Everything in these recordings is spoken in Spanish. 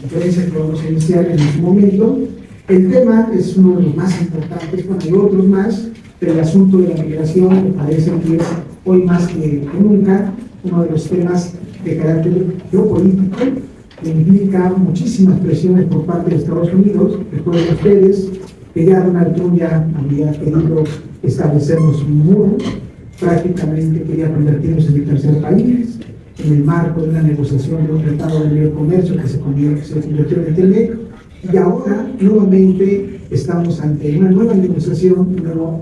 conferencia que vamos a iniciar en este momento. El tema es uno de los más importantes, bueno, hay otros más, pero el asunto de la migración me parece que es hoy más que nunca uno de los temas de carácter geopolítico que implica muchísimas presiones por parte de Estados Unidos. Recuerden ustedes que ya Donald Trump ya había querido establecernos un muro, prácticamente quería convertirnos en el tercer país, en el marco de una negociación de un tratado de libre comercio que se convirtió en el TEMEC, y ahora nuevamente estamos ante una nueva negociación, una nueva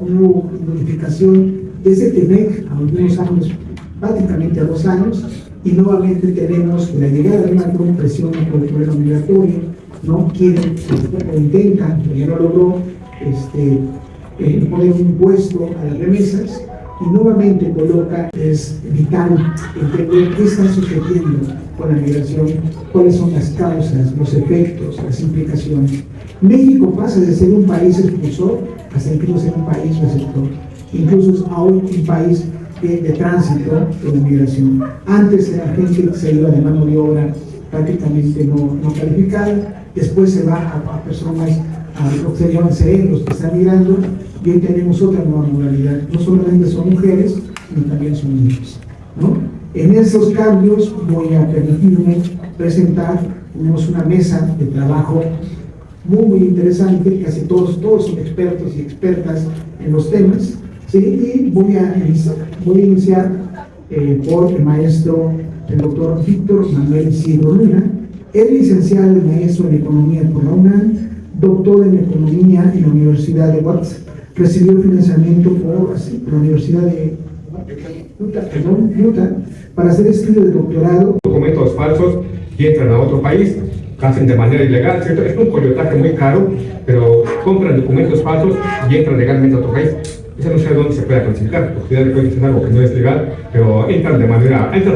modificación de ese TEMEC a algunos años, prácticamente a 2 años, y nuevamente tenemos la llegada de una gran presión por el problema migratorio, no quieren, o intentan, pero ya no logró, poner un impuesto a las remesas, y nuevamente coloca, es vital entender qué está sucediendo con la migración, cuáles son las causas, los efectos, las implicaciones. México pasa de ser un país expulsor hasta incluso ser un país receptor, incluso hoy un país de tránsito de la migración. Antes la gente se iba de mano de obra prácticamente no calificada, después se va a personas, a lo que se llaman cerebros que están migrando, y hoy tenemos otra nueva modalidad. No solamente son mujeres, sino también son niños, ¿no? En esos cambios voy a permitirme presentar, tenemos una mesa de trabajo muy interesante, casi todos son expertos y expertas en los temas, ¿sí? Y voy a iniciar por el maestro, el doctor Víctor Manuel Isidro Luna. Es licenciado y maestro en Economía por la UNAM, doctor en Economía en la Universidad de Watts. Recibió financiamiento por la Universidad de Utah para hacer estudios de doctorado. Documentos falsos y entran a otro país, hacen de manera ilegal, ¿cierto? Es un coyotaje muy caro, pero compran documentos falsos y entran legalmente a otro país. Eso no sé dónde se puede clasificar, porque ya de cuenta es algo que no es legal, pero entran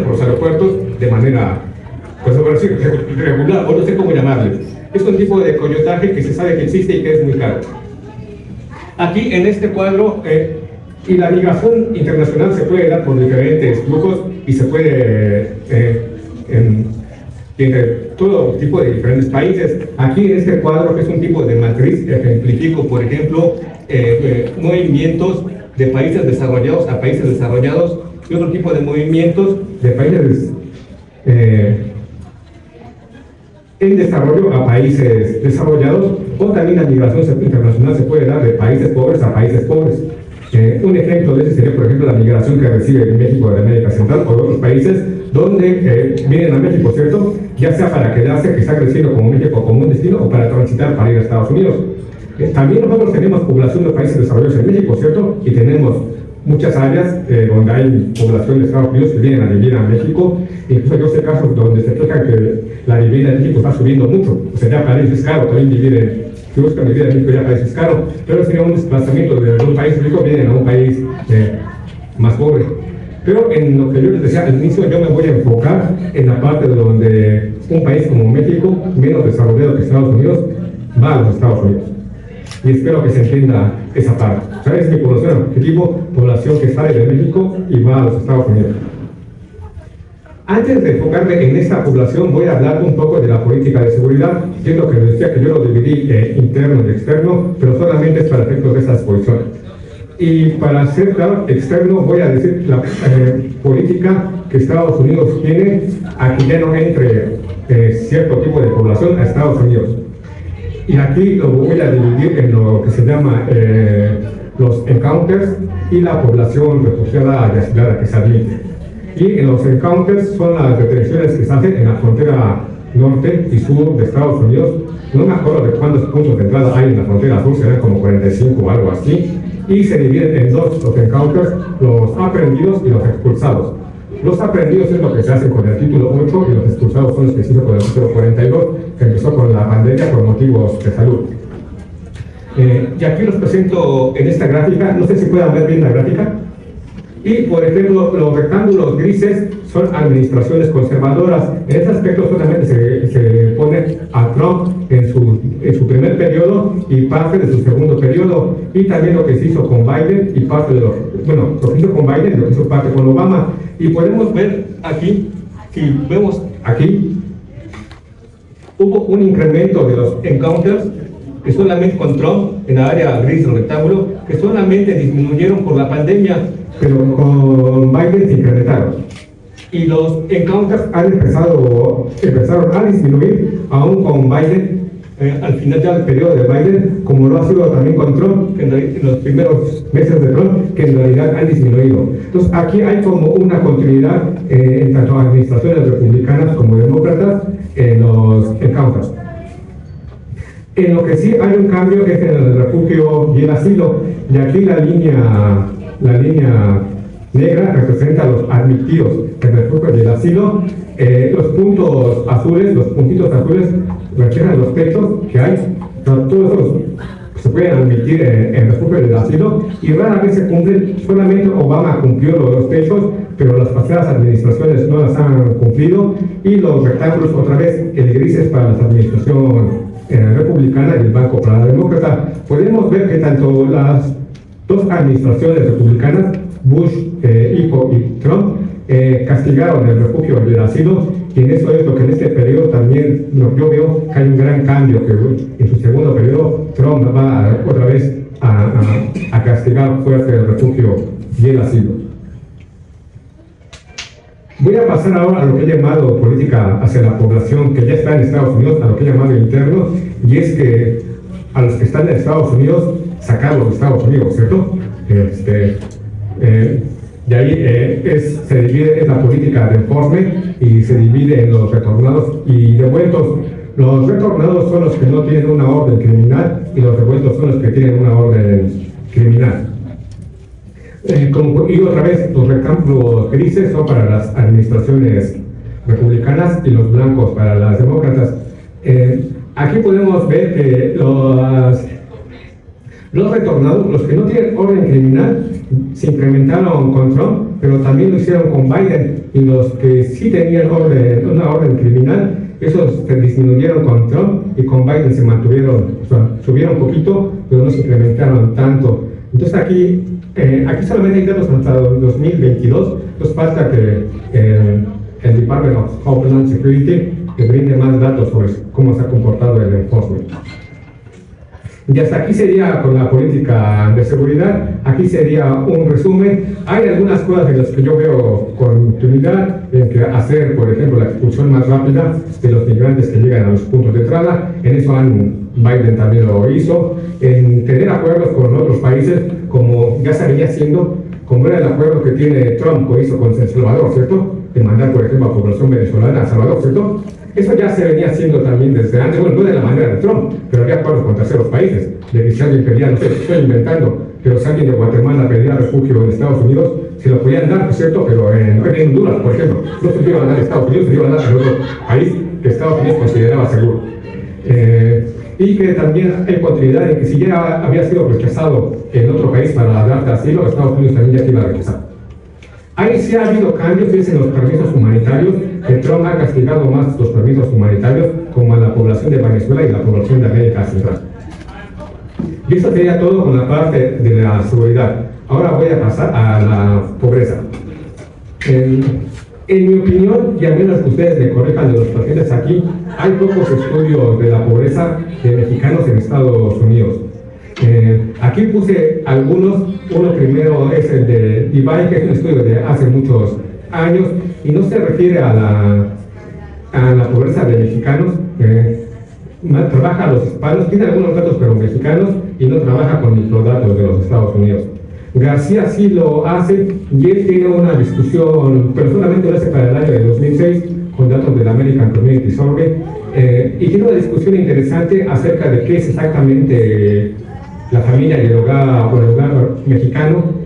por los aeropuertos de manera, pues por decir, regular, o no sé cómo llamarle. Es un tipo de coyotaje que se sabe que existe y que es muy caro. Aquí en este cuadro, y la migración internacional se puede dar por diferentes flujos y se puede entre todo tipo de diferentes países. Aquí en este cuadro, que es un tipo de matriz, ejemplifico, por ejemplo, movimientos de países desarrollados a países desarrollados y otro tipo de movimientos de países en desarrollo a países desarrollados, o también la migración internacional se puede dar de países pobres a países pobres. Un ejemplo de ese sería, por ejemplo, la migración que recibe México de América Central o de otros países donde vienen a México, ¿cierto? Ya sea para quedarse, que está creciendo como México como un destino, o para transitar para ir a Estados Unidos. También nosotros tenemos población de países desarrollados en México, ¿cierto? Y tenemos muchas áreas donde hay población de Estados Unidos que vienen a vivir a México. Incluso yo sé casos donde se quejan que la vivienda en México está subiendo mucho. O sea, ya para ellos es caro también vivir si buscan vivir en México ya para ellos es caro. Pero sería un desplazamiento de un país rico, vienen a un país más pobre. Pero en lo que yo les decía al inicio, yo me voy a enfocar en la parte de donde un país como México, menos desarrollado que Estados Unidos, va a los Estados Unidos. Y espero que se entienda esa parte. O sea, es mi población objetivo, población que sale de México y va a los Estados Unidos. Antes de enfocarme en esta población, voy a hablar un poco de la política de seguridad, que es lo que les decía, que yo lo dividí interno y externo, pero solamente es para efectos de esa exposición. Y para ser claro, externo, voy a decir la política que Estados Unidos tiene a que ya no entre cierto tipo de población a Estados Unidos. Y aquí lo voy a dividir en lo que se llama los encounters y la población refugiada y asilada que se admite. Y en los encounters son las detenciones que se hacen en la frontera norte y sur de Estados Unidos. No me acuerdo de cuántos puntos de entrada hay en la frontera sur, serán como 45 o algo así. Y se dividen en dos los encounters, los aprehendidos y los expulsados. Los aprehendidos es lo que se hace con el título 8 y los expulsados son los que se hizo con el título 42, que empezó con la pandemia por motivos de salud. Y aquí los presento en esta gráfica, no sé si puedan ver bien la gráfica. Y, por ejemplo, los rectángulos grises son administraciones conservadoras. En este aspecto solamente se pone a Trump en su primer periodo y parte de su segundo periodo. Y también lo que se hizo con Biden y parte de lo que hizo con Biden y lo que hizo parte con Obama. Y podemos ver aquí, si vemos aquí, hubo un incremento de los encounters que solamente con Trump en la área gris del rectángulo, que solamente disminuyeron por la pandemia, pero con Biden se incrementaron. Y los encounters empezaron a disminuir aún con Biden, al final ya del periodo de Biden, como lo ha sido también con Trump, que en los primeros meses de Trump, que en realidad han disminuido. Entonces aquí hay como una continuidad en tanto administraciones republicanas como demócratas en los encounters. En lo que sí hay un cambio es en el refugio y el asilo, y aquí la línea negra representa a los admitidos en el refugio y el asilo. Los puntitos azules reflejan los techos que hay. Todos esos se pueden admitir en el refugio y el asilo, y rara vez se cumplen. Solamente Obama cumplió los techos, pero las pasadas administraciones no las han cumplido, y los rectángulos, otra vez, el gris es para la administración republicana y el banco para la demócrata. Podemos ver que tanto las dos administraciones republicanas, Bush hijo y Trump, castigaron el refugio y el asilo, y en eso es lo que en este periodo también yo veo que hay un gran cambio, que en su segundo periodo Trump va otra vez a castigar fuerte el refugio y el asilo. Voy a pasar ahora a lo que he llamado política hacia la población que ya está en Estados Unidos, a lo que he llamado interno, y es que a los que están en Estados Unidos, sacarlos de Estados Unidos, ¿cierto? De ahí se divide en la política de enforcement, y se divide en los retornados y devueltos. Los retornados son los que no tienen una orden criminal, y los devueltos son los que tienen una orden criminal. Y otra vez, los rectángulos grises son para las administraciones republicanas y los blancos para las demócratas. Aquí podemos ver que los retornados, los que no tienen orden criminal, se incrementaron con Trump, pero también lo hicieron con Biden, y los que sí tenían una orden criminal, esos se disminuyeron con Trump, y con Biden se mantuvieron, o sea, subieron un poquito, pero no se incrementaron tanto. Entonces aquí solamente hay datos hasta 2022, entonces falta que el Department of Homeland Security le brinde más datos sobre cómo se ha comportado el enforcement. Y hasta aquí sería con la política de seguridad. Aquí sería un resumen. Hay algunas cosas en las que yo veo continuidad, en que hacer, por ejemplo, la expulsión más rápida de los migrantes que llegan a los puntos de entrada. En eso Biden también lo hizo. En tener acuerdos con otros países, como ya se venía haciendo, como era el acuerdo que tiene Trump, que hizo con El Salvador, ¿cierto? De mandar, por ejemplo, a población venezolana a El Salvador, ¿cierto? Eso ya se venía haciendo también desde antes, bueno, no de la manera de Trump, pero había acuerdos con terceros países, de que si alguien pedía, no sé, estoy inventando, pero si alguien de Guatemala pedía refugio en Estados Unidos, se lo podían dar, ¿cierto? Pero en Honduras, por ejemplo, no se lo iban a dar a Estados Unidos, se lo iban a dar a otro país que Estados Unidos consideraba seguro. Y que también hay continuidad en que si ya había sido rechazado en otro país para darte asilo, Estados Unidos también ya te iba a rechazar. Ahí sí ha habido cambios, es en los permisos humanitarios, que Trump ha castigado más los permisos humanitarios, como a la población de Venezuela y la población de América Central. Y eso sería todo con la parte de la seguridad. Ahora voy a pasar a la pobreza. En mi opinión, y a menos que ustedes me corrijan de los pacientes aquí, hay pocos estudios de la pobreza de mexicanos en Estados Unidos. Aquí puse algunos. Uno primero es el de Divine, que es un estudio de hace muchos años, y no se refiere a la pobreza de mexicanos. Trabaja a los hispanos, tiene algunos datos pero mexicanos, y no trabaja con los datos de los Estados Unidos. García sí lo hace, y él tiene una discusión, pero solamente lo hace para el año de 2006, con datos del American Community Survey, y tiene una discusión interesante acerca de qué es exactamente la familia y el hogar mexicano,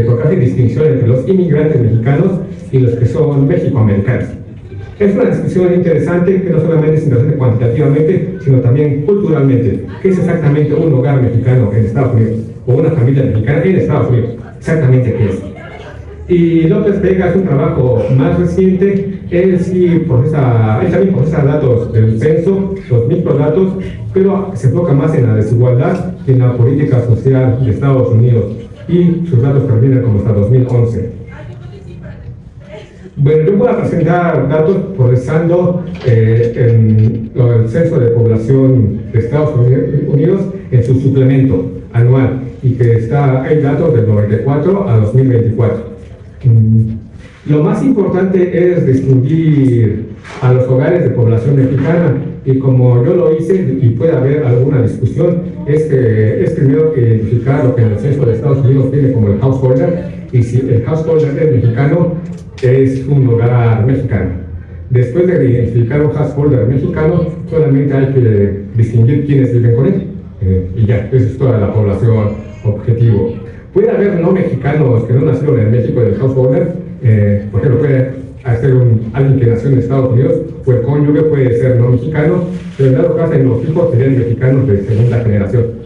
porque hace distinción entre los inmigrantes mexicanos y los que son mexicoamericanos. Es una discusión interesante, que no solamente es interesante cuantitativamente, sino también culturalmente. ¿Qué es exactamente un hogar mexicano en Estados Unidos? O una familia mexicana en Estados Unidos. Exactamente qué es. Y López Vega es un trabajo más reciente. Él también procesa datos del censo, los microdatos, pero se enfoca más en la desigualdad y en la política social de Estados Unidos. Y sus datos terminan como hasta 2011. Bueno, yo voy a presentar datos procesando el censo de población de Estados Unidos en su suplemento anual, y que hay datos del 94 a 2024. Lo más importante es distinguir a los hogares de población mexicana, y como yo lo hice y puede haber alguna discusión, es primero identificar lo que en el censo de Estados Unidos tiene como el householder, y si el householder es mexicano, es un hogar mexicano. Después de identificar un householder mexicano, solamente hay que distinguir quiénes viven con él, y ya, esa es toda la población objetivo. Puede haber no mexicanos que no nacieron en México del householder, por ejemplo, puede ser alguien que nació en Estados Unidos, o el cónyuge puede ser no mexicano, pero en dado caso en los hijos serían mexicanos de segunda generación.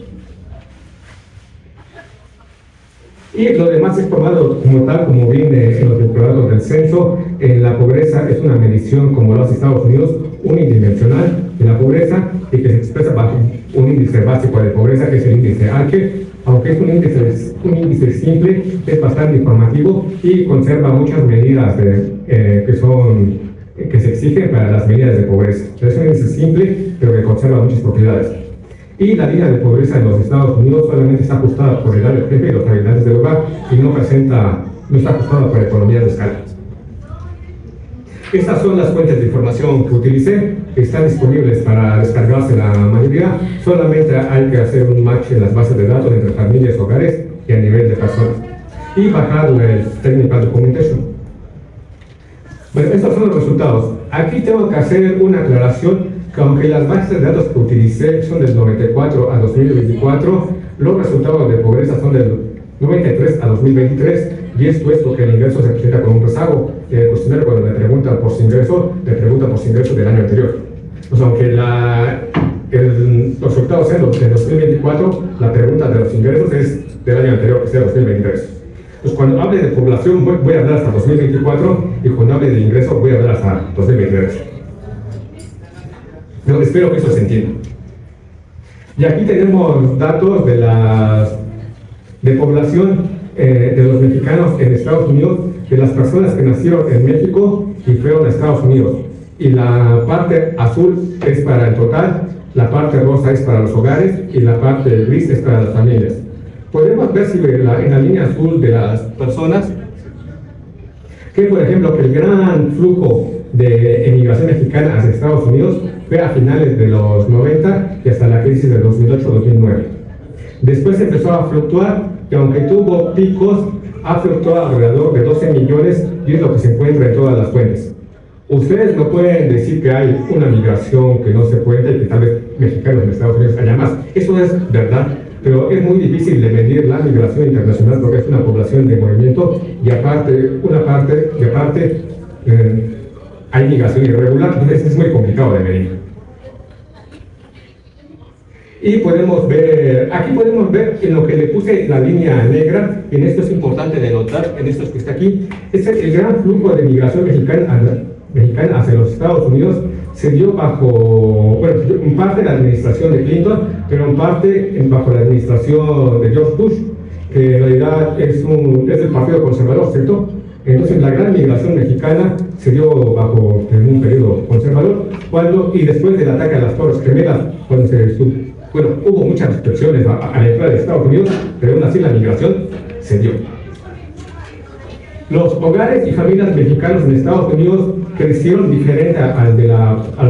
Y lo demás es tomado como tal, como viene en los vinculados del censo. En la pobreza es una medición, como lo hace Estados Unidos, unidimensional de la pobreza, y que se expresa bajo un índice básico de pobreza, que es el índice Arque. Aunque es un índice simple, es bastante informativo y conserva muchas medidas que se exigen para las medidas de pobreza. Es un índice simple, pero que conserva muchas propiedades. Y la línea de pobreza en los Estados Unidos solamente está ajustada por edad del jefe y los habitantes del hogar, y no está ajustada por economías de escala. Estas son las fuentes de información que utilicé, que están disponibles para descargarse la mayoría. Solamente hay que hacer un match en las bases de datos entre familias, hogares y a nivel de personas, y bajar el Technical Documentation. Bueno, estos son los resultados. Aquí tengo que hacer una aclaración, que aunque las bases de datos que utilicé son del 94 a 2024, los resultados de pobreza son del 93 a 2023, y esto es porque el ingreso se presenta con un rezago. El cuestionario, cuando le preguntan por su ingreso, le preguntan por su ingreso del año anterior. O sea, aunque los resultados sean de 2024, la pregunta de los ingresos es del año anterior, que sea 2023. Pues cuando hable de población voy a hablar hasta 2024, y cuando hable de ingreso voy a hablar hasta 2023. Pero espero que eso se entienda. Y aquí tenemos datos de población de los mexicanos en Estados Unidos, de las personas que nacieron en México y fueron a Estados Unidos. Y la parte azul es para el total, la parte rosa es para los hogares, y la parte gris es para las familias. Podemos ver si en la línea azul de las personas, que por ejemplo que el gran flujo de emigración mexicana hacia Estados Unidos fue a finales de los 90 y hasta la crisis de 2008-2009. Después empezó a fluctuar, y aunque tuvo picos, ha fluctuado alrededor de 12 millones, y es lo que se encuentra en todas las fuentes. Ustedes no pueden decir que hay una migración que no se cuenta y que tal vez mexicanos en Estados Unidos haya más. Eso es verdad, pero es muy difícil de medir la migración internacional, porque es una población de movimiento, y aparte hay migración irregular, entonces es muy complicado de medir. Y aquí podemos ver en lo que le puse la línea negra, y en esto es importante de notar, en esto que está aquí, es el gran flujo de migración mexicana hacia los Estados Unidos. Se dio en parte la administración de Clinton, pero en parte bajo la administración de George Bush, que en realidad es del Partido Conservador, ¿cierto? Entonces la gran migración mexicana se dio en un periodo conservador, y después del ataque a las Torres Gemelas, cuando hubo muchas restricciones a la entrada de Estados Unidos, pero aún así la migración se dio. Los hogares y familias mexicanos en Estados Unidos crecieron diferente a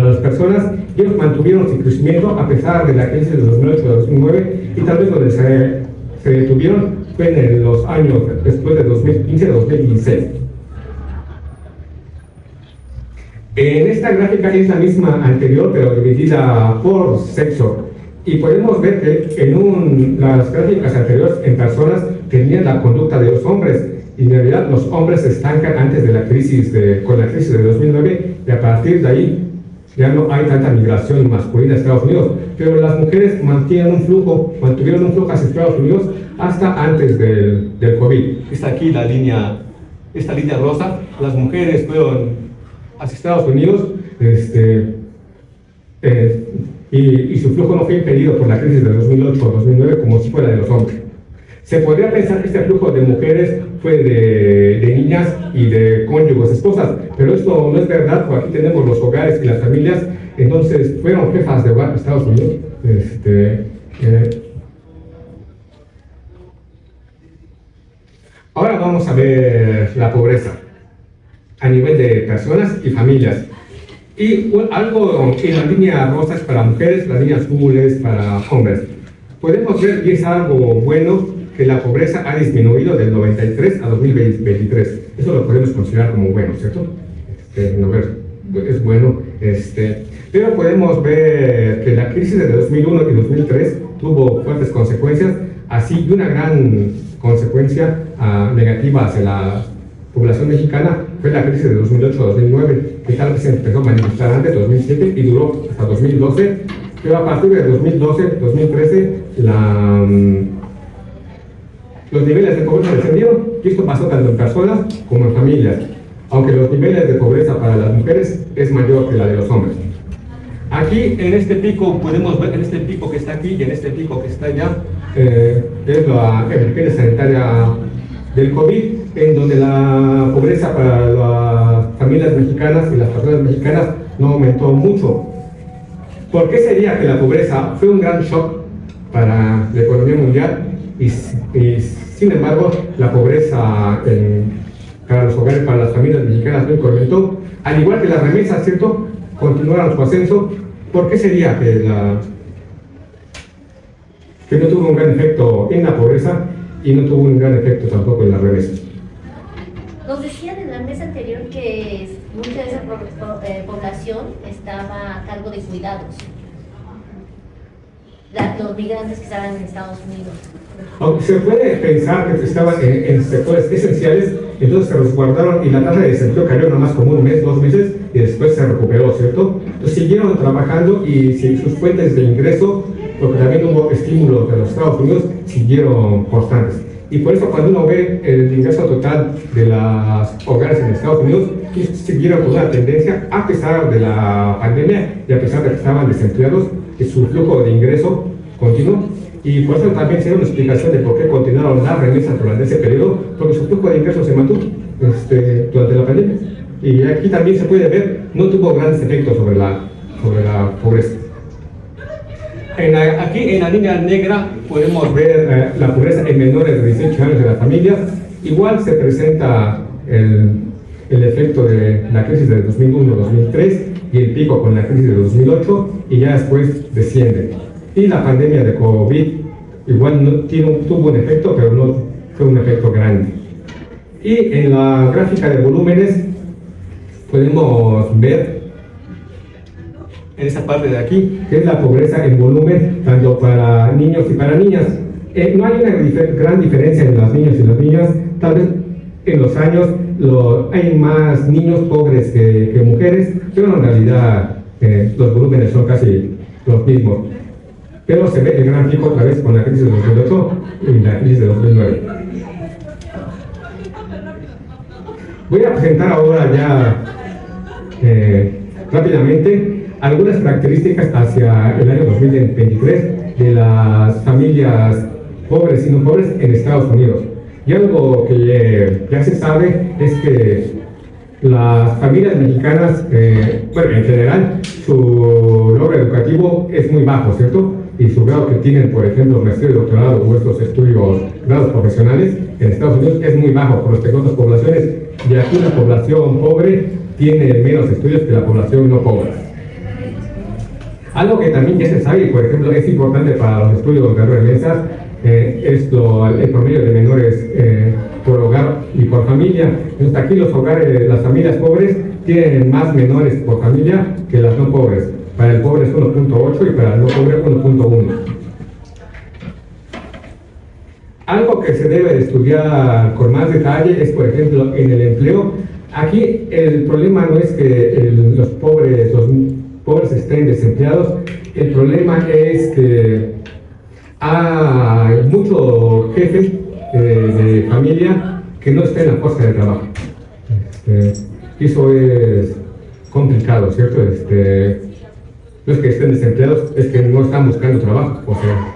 las personas, y ellos mantuvieron su crecimiento a pesar de la crisis de 2008-2009, y tal vez donde se detuvieron fue en los años después de 2015-2016. En esta gráfica es la misma anterior, pero dividida por sexo. Y podemos ver que las gráficas anteriores en personas tenían la conducta de los hombres, y en realidad los hombres se estancan antes de la crisis con la crisis de 2009, y a partir de ahí ya no hay tanta migración masculina a Estados Unidos, pero las mujeres mantuvieron un flujo hacia Estados Unidos hasta antes del COVID. Está aquí esta línea rosa. Las mujeres fueron hacia Estados Unidos, y su flujo no fue impedido por la crisis de 2008 o 2009 como si fuera de los hombres. Se podría pensar que este flujo de mujeres fue de niñas y de cónyuges, esposas, pero esto no es verdad, porque aquí tenemos los hogares y las familias. Entonces fueron jefas de hogar en Estados Unidos. Ahora vamos a ver la pobreza a nivel de personas y familias. Y algo en la línea rosa es para mujeres, la línea azul es para hombres. Podemos ver, y es algo bueno, que la pobreza ha disminuido del 93 a 2023. Eso lo podemos considerar como bueno, ¿cierto? Es bueno. Pero podemos ver que la crisis de 2001 y 2003 tuvo fuertes consecuencias, así y una gran consecuencia negativa hacia la población mexicana fue la crisis de 2008-2009, que tal vez se empezó a manifestar antes, 2007, y duró hasta 2012, pero a partir de 2012-2013 los niveles de pobreza descendieron, y esto pasó tanto en personas como en familias, aunque los niveles de pobreza para las mujeres es mayor que la de los hombres. Aquí en este pico podemos ver, en este pico que está aquí y en este pico que está allá, es la emergencia sanitaria del COVID, en donde la pobreza para las familias mexicanas y las personas mexicanas no aumentó mucho. ¿Por qué sería que la pobreza fue un gran shock para la economía mundial y sin embargo la pobreza para los hogares, para las familias mexicanas no incrementó? Al igual que las remesas, ¿cierto?, continuaron su ascenso. ¿Por qué sería que no tuvo un gran efecto en la pobreza y no tuvo un gran efecto tampoco en las remesas? Nos decían en la mesa anterior que mucha de esa población estaba a cargo de cuidados. Los migrantes que estaban en Estados Unidos. Aunque se puede pensar que estaban en sectores esenciales, entonces se resguardaron y la tasa de desempleo cayó nada más como un mes, 2 meses, y después se recuperó, ¿cierto? Entonces siguieron trabajando y sus fuentes de ingreso, porque también hubo estímulos de los Estados Unidos, siguieron constantes. Y por eso cuando uno ve el ingreso total de los hogares en Estados Unidos, siguieron con una tendencia, a pesar de la pandemia y a pesar de que estaban desempleados, que su flujo de ingreso continuó. Y por eso también se da una explicación de por qué continuaron las remesas durante ese periodo, porque su flujo de ingreso se mantuvo durante la pandemia. Y aquí también se puede ver, no tuvo grandes efectos sobre la pobreza. Aquí en la línea negra podemos ver la pobreza en menores de 18 años de las familias. Igual se presenta el efecto de la crisis de 2001-2003 y el pico con la crisis de 2008 y ya después desciende. Y la pandemia de COVID igual tuvo un efecto, pero no fue un efecto grande. Y en la gráfica de volúmenes podemos ver en esa parte de aquí, que es la pobreza en volumen, tanto para niños y para niñas. No hay una gran diferencia en los niños y las niñas. Tal vez en los años hay más niños pobres que mujeres, pero en realidad los volúmenes son casi los mismos. Pero se ve el gran pico otra vez con la crisis de 2008 y la crisis de 2009. Voy a presentar ahora ya rápidamente algunas características hacia el año 2023 de las familias pobres y no pobres en Estados Unidos. Y algo que ya se sabe es que las familias mexicanas, en general, su logro educativo es muy bajo, ¿cierto? Y su grado que tienen, por ejemplo, maestría y doctorado o estos estudios, grados profesionales, en Estados Unidos es muy bajo con respecto a otras poblaciones. Y aquí la población pobre tiene menos estudios que la población no pobre. Algo que también ya se sabe, por ejemplo, es importante para los estudios de remesas, es el promedio de menores por hogar y por familia. Entonces aquí los hogares, las familias pobres tienen más menores por familia que las no pobres. Para el pobre es 1.8 y para el no pobre 1.1. Algo que se debe de estudiar con más detalle es, por ejemplo, en el empleo. Aquí el problema no es que los pobres estén desempleados, el problema es que hay muchos jefes de familia que no están en la fuerza de trabajo. Eso es complicado, ¿cierto? No es que estén desempleados, es que no están buscando trabajo. O sea,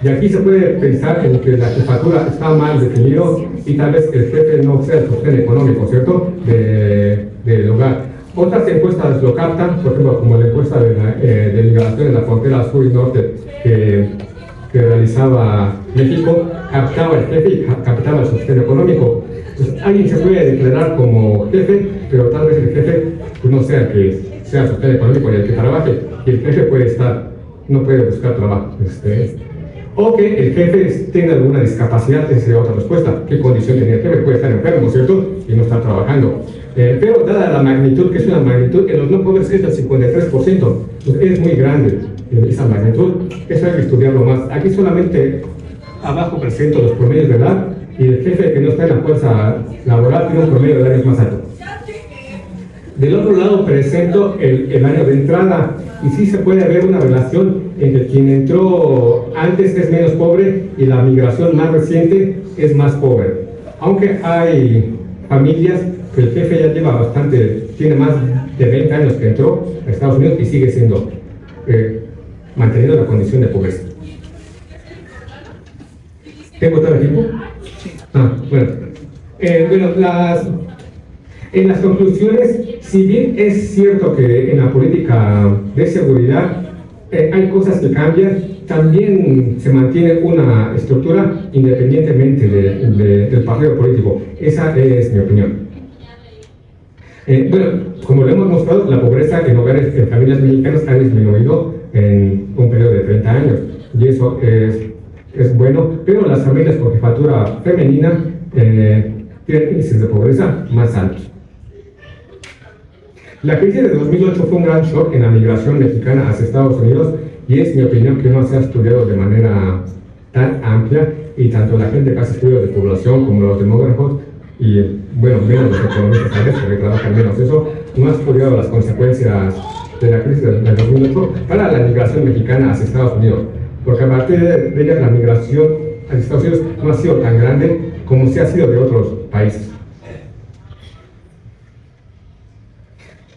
Y aquí se puede pensar en que la jefatura está mal definido y tal vez el jefe no sea el sostén económico, ¿cierto?, del hogar. Otras encuestas lo captan, por ejemplo, como la encuesta de migración en la frontera sur y norte que realizaba México, captaba el jefe y captaba el sostén económico. Entonces, alguien se puede declarar como jefe, pero tal vez el jefe pues, no sea el que sea el sostén económico y el que trabaje, y el jefe no puede buscar trabajo. O que el jefe tenga alguna discapacidad, esa sería otra respuesta. ¿Qué condición tenía el jefe? Puede estar enfermo, ¿cierto? Y no estar trabajando. Pero dada la magnitud, que es una magnitud, en los no pobres es del 53%, es muy grande esa magnitud, eso hay que estudiarlo más. Aquí solamente abajo presento los promedios de edad y el jefe que no está en la fuerza laboral tiene un promedio de edad más alto. Del otro lado presento el año de entrada y sí se puede ver una relación entre quien entró antes es menos pobre y la migración más reciente es más pobre. Aunque hay familias que el jefe ya lleva tiene más de 20 años que entró a Estados Unidos y sigue siendo, manteniendo la condición de pobreza. ¿Tengo todo el tiempo? Bueno. En las conclusiones, si bien es cierto que en la política de seguridad hay cosas que cambian, también se mantiene una estructura independientemente del partido político. Esa es mi opinión. Como lo hemos mostrado, la pobreza en hogares, en familias mexicanas ha disminuido en un periodo de 30 años y eso es bueno, pero las familias con jefatura femenina tienen índices de pobreza más altos. La crisis de 2008 fue un gran shock en la migración mexicana hacia Estados Unidos y es mi opinión que no se ha estudiado de manera tan amplia y tanto la gente que hace estudios de población como los demógrafos y menos los economistas tal vez, porque trabajan menos eso, no ha estudiado las consecuencias de la crisis del 2008 para la migración mexicana hacia Estados Unidos, porque a partir de ella la migración hacia Estados Unidos no ha sido tan grande como se ha sido de otros países.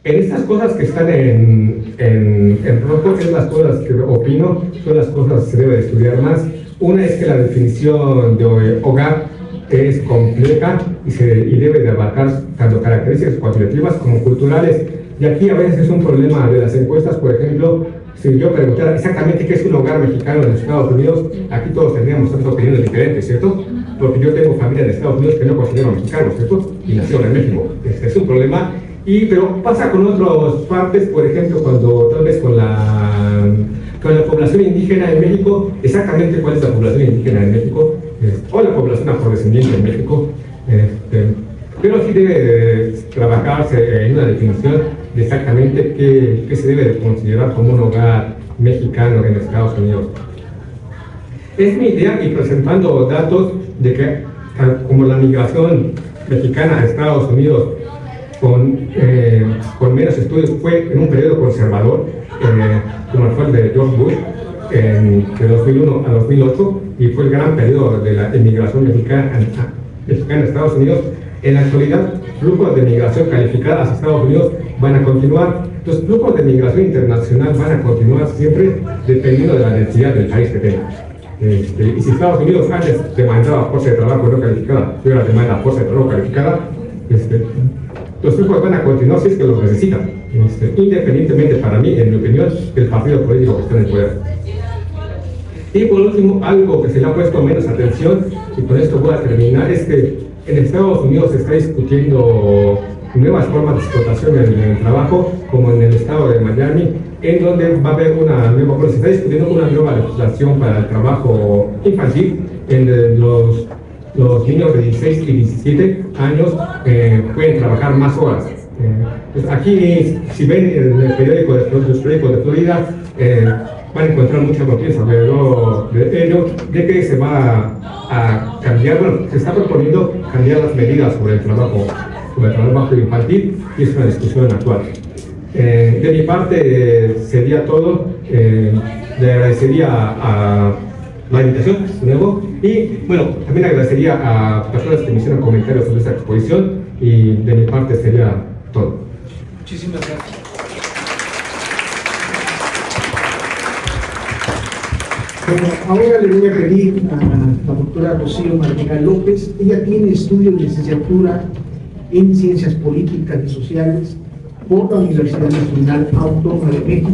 En estas cosas que están en rojo, es las cosas que opino, son las cosas que se debe estudiar más. Una es que la definición de hogar es compleja y debe de abarcar tanto características cuantitativas como culturales. Y aquí a veces es un problema de las encuestas, por ejemplo, si yo preguntara exactamente qué es un hogar mexicano en los Estados Unidos, aquí todos tendríamos tantas opiniones diferentes, ¿cierto? Porque yo tengo familia de Estados Unidos que no considero mexicanos, ¿cierto? Y nacieron en México. Es un problema. Pero pasa con otras partes, por ejemplo, cuando tal vez con la población indígena en México, exactamente cuál es la población indígena en México, o la población afrodescendiente en México, pero sí debe trabajarse en una definición de exactamente qué se debe de considerar como un hogar mexicano en Estados Unidos. Es mi idea, y presentando datos de que como la migración mexicana a Estados Unidos con menos estudios fue en un periodo conservador, como fue el de George Bush, de 2001 a 2008, y fue el gran periodo de la emigración mexicana a Estados Unidos. En la actualidad, flujos de migración calificada hacia Estados Unidos van a continuar. Los flujos de migración internacional van a continuar siempre dependiendo de la densidad del país que tenga. Y si Estados Unidos antes demandaba fuerza de trabajo no calificada y ahora demanda fuerza de trabajo calificada, los flujos van a continuar si es que los necesitan, independientemente, para mí, en mi opinión, del partido político que está en el poder. Y por último, algo que se le ha puesto menos atención, y con esto voy a terminar, es que en Estados Unidos se está discutiendo nuevas formas de explotación en el trabajo, como en el estado de Miami, en donde va a haber se está discutiendo una nueva legislación para el trabajo infantil, en los niños de 16 y 17 años pueden trabajar más horas. Pues aquí, si ven en los periódicos de Florida, van a encontrar muchas noticias alrededor de ello, de que se va a cambiar, se está proponiendo cambiar las medidas sobre el trabajo infantil, y es una discusión actual. De mi parte sería todo. Le agradecería a la invitación de nuevo, y también agradecería a personas que me hicieron comentarios sobre esta exposición, y de mi parte sería todo. Muchísimas gracias. Bueno, ahora le voy a pedir a la doctora Rocío Madrigal López. Ella tiene estudios de licenciatura en Ciencias Políticas y Sociales por la Universidad Nacional Autónoma de México.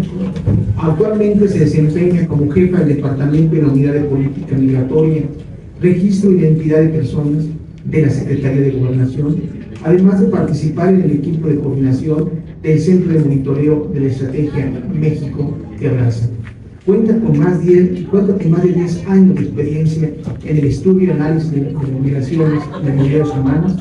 Actualmente se desempeña como jefa del Departamento de la Unidad de Política Migratoria, Registro e Identidad de Personas de la Secretaría de Gobernación, además de participar en el equipo de coordinación del Centro de Monitoreo de la Estrategia México-Terraza. Cuenta con más de 10 años de experiencia en el estudio y análisis de migraciones y de movilidades humanas.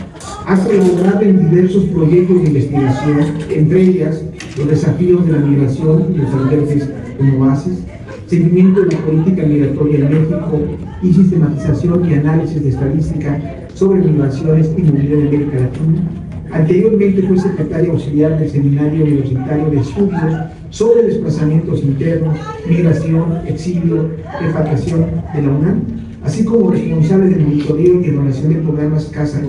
Ha colaborado en diversos proyectos de investigación, entre ellas los desafíos de la migración y los albergues como bases, seguimiento de la política migratoria en México y sistematización y análisis de estadística sobre migraciones y movilidad de América Latina. Anteriormente fue secretaria auxiliar del Seminario Universitario de Estudios sobre Desplazamientos Internos, Migración, Exilio, Repatriación de la UNAM, así como responsable de monitoreo y evaluación de programas Casa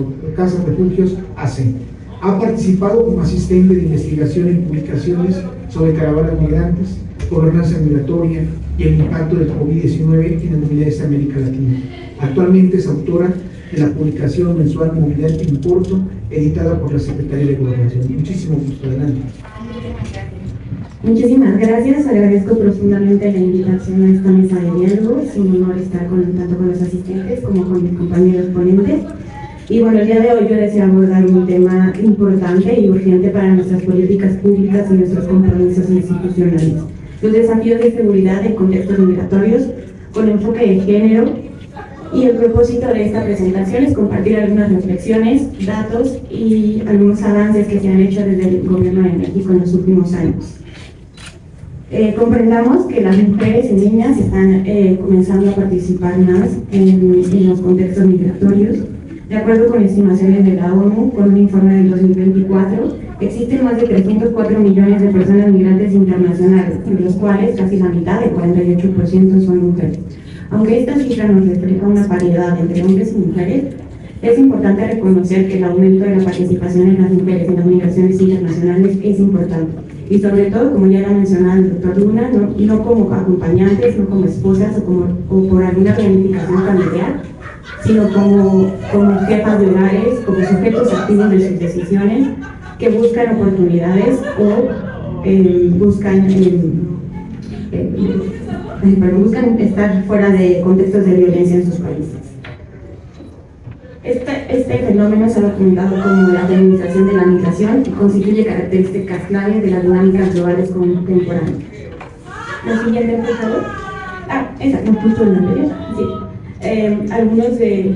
Refugios AC. Ha participado como asistente de investigación en publicaciones sobre caravanas migrantes, gobernanza migratoria y el impacto del COVID-19 en las movilidades de América Latina. Actualmente es autora de la publicación mensual Movilidad en Corto, editada por la Secretaría de Gobernación. Muchísimo gusto, adelante. Muchísimas gracias, agradezco profundamente la invitación a esta mesa de diálogo. Es un honor estar tanto con los asistentes como con mis compañeros ponentes. Y bueno, el día de hoy yo deseo abordar un tema importante y urgente para nuestras políticas públicas y nuestros compromisos institucionales: los desafíos de seguridad en contextos migratorios con enfoque de género. Y el propósito de esta presentación es compartir algunas reflexiones, datos y algunos avances que se han hecho desde el Gobierno de México en los últimos años. Comprendamos que las mujeres y niñas están comenzando a participar más en los contextos migratorios. De acuerdo con estimaciones de la ONU, con un informe del 2024, existen más de 304 millones de personas migrantes internacionales, de los cuales casi la mitad, el 48%, son mujeres. Aunque esta cifra nos refleja una paridad entre hombres y mujeres, es importante reconocer que el aumento de la participación de las mujeres en las migraciones internacionales es importante. Y sobre todo, como ya lo ha mencionado el doctor Luna, no como acompañantes, no como esposas o por alguna planificación familiar, sino como jefas de hogares, como sujetos activos de sus decisiones, que buscan oportunidades o buscan estar fuera de contextos de violencia en sus países. Este fenómeno se ha documentado como la feminización de la migración y constituye características clave de las dinámicas globales contemporáneas. La siguiente, por favor. Exacto, justo el anterior. Sí. Algunos de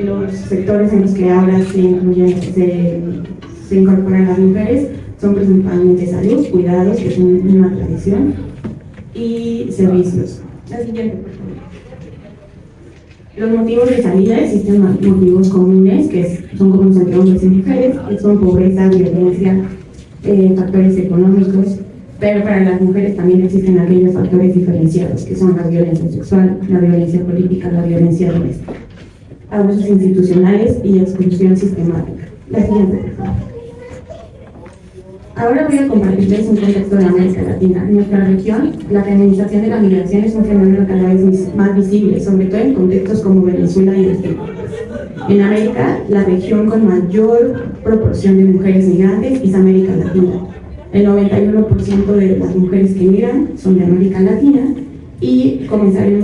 los sectores en los que ahora se incorporan las mujeres son principalmente salud, cuidados, que es una tradición, y servicios. La siguiente, por favor. Los motivos de salida: existen motivos comunes que son comunes entre hombres y mujeres, que son pobreza, violencia, factores económicos, pero para las mujeres también existen aquellos factores diferenciados, que son la violencia sexual, la violencia política, la violencia doméstica, abusos institucionales y exclusión sistemática. La siguiente, por favor. Ahora voy a compartirles un contexto de América Latina. En nuestra región, la feminización de la migración es un fenómeno cada vez más visible, sobre todo en contextos como Venezuela y Haití. En América, la región con mayor proporción de mujeres migrantes es América Latina. El 91% de las mujeres que migran son de América Latina, y comenzaré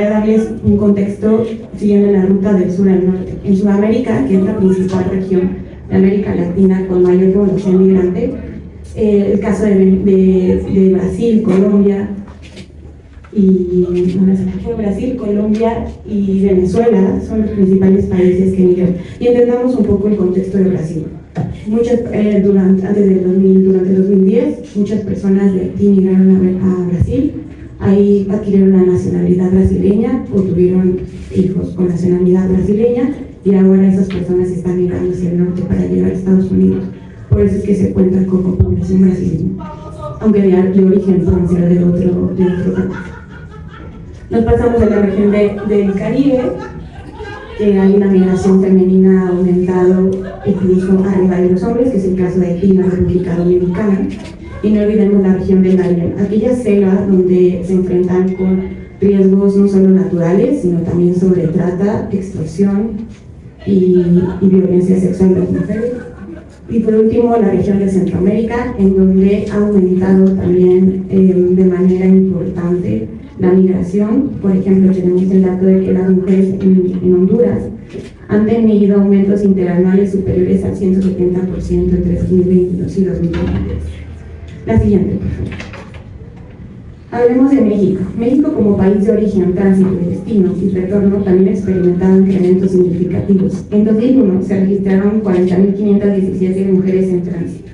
a darles un contexto siguiendo la ruta del sur al norte. En Sudamérica, que es la principal región de América Latina con mayor población migrante, el caso de Brasil, Colombia y Venezuela son los principales países que migran. Y entendamos un poco el contexto de Brasil. Durante el 2010, muchas personas de Haití migraron a Brasil. Ahí adquirieron la nacionalidad brasileña o tuvieron hijos con nacionalidad brasileña, y ahora esas personas están migrando hacia el norte para llegar a Estados Unidos. Por eso es que se cuenta como población brasileña, aunque de origen pueden ser de otro país. Nos pasamos a la región del Caribe, que hay una migración femenina ha aumentado incluso arriba de los hombres, que es el caso de Haití y la República Dominicana. Y no olvidemos la región del Darién, aquella selva donde se enfrentan con riesgos no solo naturales, sino también sobre trata, extorsión y violencia sexual de las mujeres. Y por último, la región de Centroamérica, en donde ha aumentado también de manera importante la migración. Por ejemplo, tenemos el dato de que las mujeres en Honduras han tenido aumentos interanuales superiores al 170% entre 2022 y 2023. La siguiente, por favor. Hablemos de México. México, como país de origen, tránsito, destino y retorno, también ha experimentado incrementos significativos. En 2001 se registraron 40.517 mujeres en tránsito.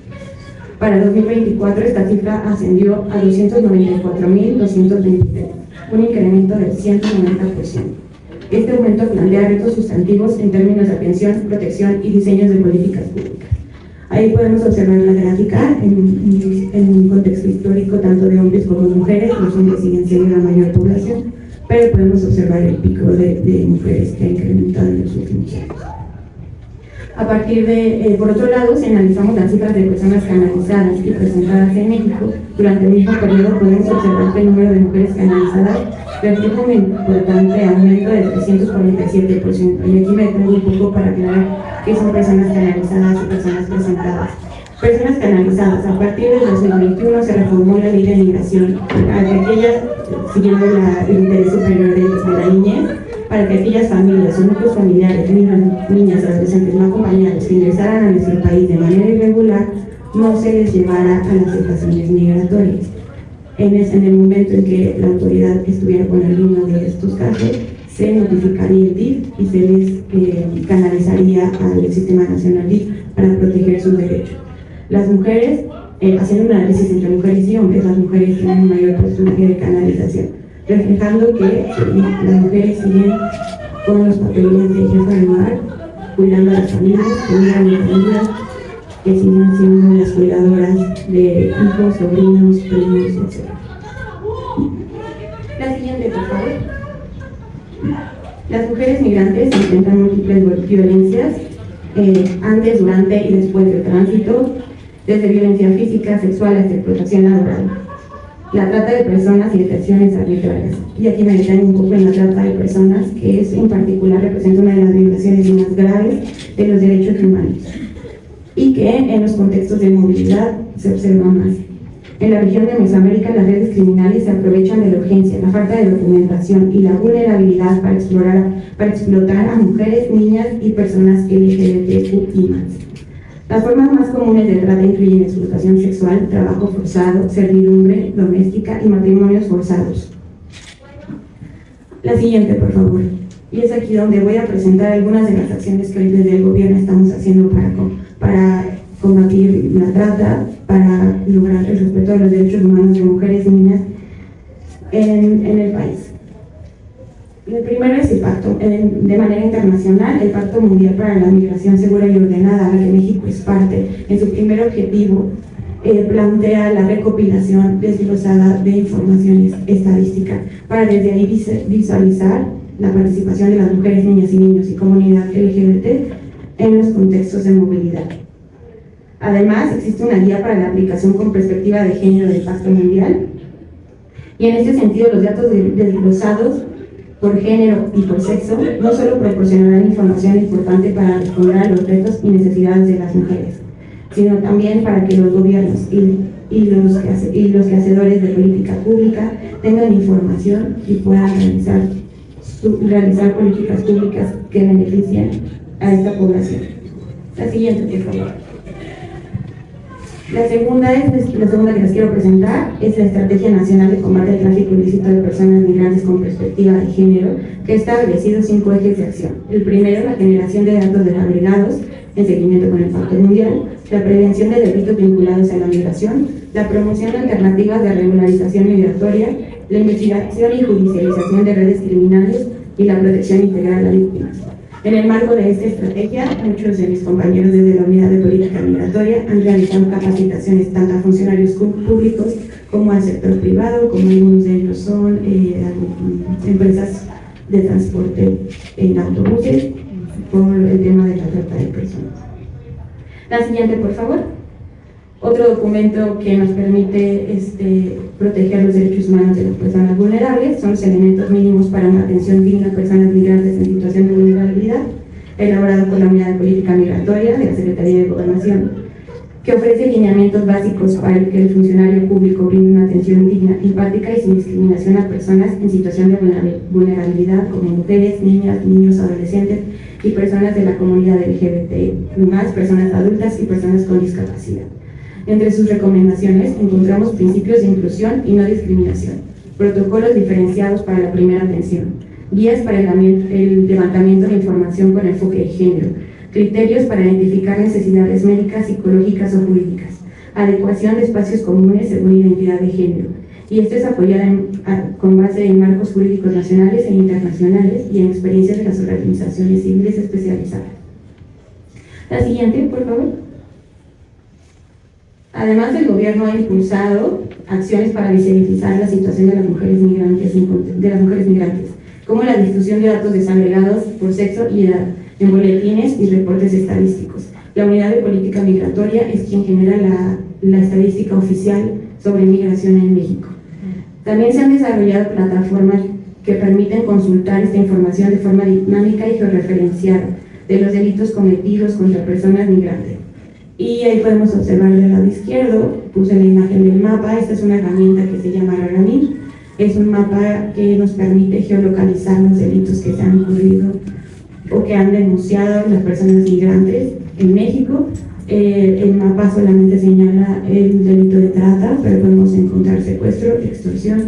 Para 2024 esta cifra ascendió a 294.223, un incremento del 190%. Este aumento plantea retos sustantivos en términos de atención, protección y diseños de políticas públicas. Ahí podemos observar la gráfica en un contexto histórico tanto de hombres como de mujeres. Los hombres siguen siendo la mayor población, pero podemos observar el pico de mujeres que ha incrementado en los últimos años. A partir de, por otro lado, si analizamos las cifras de personas canalizadas y presentadas en México, durante el mismo periodo podemos observar que el número de mujeres canalizadas refleja un importante aumento del 347%. Y aquí me detengo un poco para aclarar qué son personas canalizadas y personas presentadas. Personas canalizadas, a partir del 2021 se reformó la ley de migración para que aquellas, siguiendo el interés superior de la niñez, para que aquellas familias o núcleos familiares, niñas y adolescentes no acompañados que ingresaran a nuestro país de manera irregular, no se les llevara a las estaciones migratorias. En el momento en que la autoridad estuviera con alguno de estos casos, se notificaría el DIF y se les canalizaría al Sistema Nacional DIF para proteger sus derechos. Las mujeres, haciendo un análisis entre mujeres y hombres, las mujeres tienen un mayor porcentaje de canalización, reflejando que las mujeres siguen con los papeles de jefa de hogar, cuidando a las familias, cuidando a las familias, que siguen siendo las cuidadoras de hijos, sobrinos, primos, etc. La siguiente, por favor. Las mujeres migrantes enfrentan múltiples violencias antes, durante y después del tránsito, desde violencia física, sexual hasta explotación laboral, la trata de personas y detenciones arbitrarias. Y aquí me detengo un poco en la trata de personas, que es en particular representa una de las violaciones más graves de los derechos humanos y que en los contextos de movilidad se observa más. En la región de Mesoamérica, las redes criminales se aprovechan de la urgencia, la falta de documentación y la vulnerabilidad para explotar a mujeres, niñas y personas LGBTQI+. Las formas más comunes de trata incluyen explotación sexual, trabajo forzado, servidumbre doméstica y matrimonios forzados. La siguiente, por favor. Y es aquí donde voy a presentar algunas de las acciones que hoy desde el gobierno estamos haciendo para combatir la trata, para lograr el respeto de los derechos humanos de mujeres y niñas en el país. El primero es el pacto, de manera internacional, el Pacto Mundial para la Migración Segura y Ordenada, a la que México es parte. En su primer objetivo plantea la recopilación desglosada de información estadística para desde ahí visualizar la participación de las mujeres, niñas y niños y comunidad LGBT en los contextos de movilidad. Además, existe una guía para la aplicación con perspectiva de género del Pacto Mundial, y en este sentido los datos desglosados por género y por sexo no solo proporcionarán información importante para responder a los retos y necesidades de las mujeres, sino también para que los gobiernos y los hacedores de política pública tengan información y puedan realizar políticas públicas que beneficien a esta población. La siguiente, por favor. La segunda que les quiero presentar es la Estrategia Nacional de Combate al Tráfico Ilícito de Personas Migrantes con Perspectiva de Género, que ha establecido 5 ejes de acción. El primero, la generación de datos desagregados en seguimiento con el Pacto Mundial, la prevención de delitos vinculados a la migración, la promoción de alternativas de regularización migratoria, la investigación y judicialización de redes criminales y la protección integral a víctimas. En el marco de esta estrategia, muchos de mis compañeros desde la Unidad de Política Migratoria han realizado capacitaciones tanto a funcionarios públicos como al sector privado, como algunos de ellos son empresas de transporte en autobuses, por el tema de la trata de personas. La siguiente, por favor. Otro documento que nos permite proteger los derechos humanos de las personas vulnerables son los elementos mínimos para una atención digna a personas migrantes en situación de vulnerabilidad, elaborado por la Unidad de Política Migratoria de la Secretaría de Gobernación, que ofrece lineamientos básicos para que el funcionario público brinde una atención digna, empática y sin discriminación a personas en situación de vulnerabilidad como mujeres, niñas, niños, adolescentes y personas de la comunidad LGBT+, personas adultas y personas con discapacidad. Entre sus recomendaciones encontramos principios de inclusión y no discriminación, protocolos diferenciados para la primera atención, guías para el levantamiento de información con enfoque de género, criterios para identificar necesidades médicas, psicológicas o jurídicas, adecuación de espacios comunes según identidad de género, y esto es apoyado con base en marcos jurídicos nacionales e internacionales y en experiencias de las organizaciones civiles especializadas. La siguiente, por favor. Además, el gobierno ha impulsado acciones para visibilizar la situación de las mujeres migrantes, como la difusión de datos desagregados por sexo y edad en boletines y reportes estadísticos. La Unidad de Política Migratoria es quien genera la estadística oficial sobre migración en México. También se han desarrollado plataformas que permiten consultar esta información de forma dinámica y georreferenciada de los delitos cometidos contra personas migrantes. Y ahí podemos observar del lado izquierdo, puse la imagen del mapa. Esta es una herramienta que se llama Raramir. Es un mapa que nos permite geolocalizar los delitos que se han ocurrido o que han denunciado las personas migrantes en México. El mapa solamente señala el delito de trata, pero podemos encontrar secuestro, extorsión,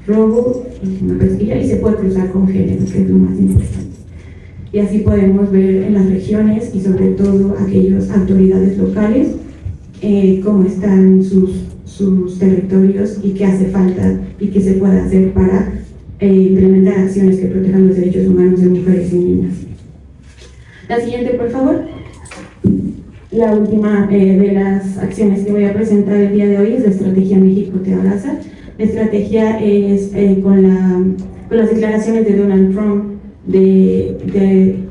robo, una pesquilla, y se puede cruzar con género, que es lo más importante. Y así podemos ver en las regiones y sobre todo aquellas autoridades locales cómo están sus territorios y qué hace falta y qué se puede hacer para implementar acciones que protejan los derechos humanos de mujeres y niñas. La siguiente, por favor. La última de las acciones que voy a presentar el día de hoy es la Estrategia México Te Abraza. La estrategia es con las declaraciones de Donald Trump de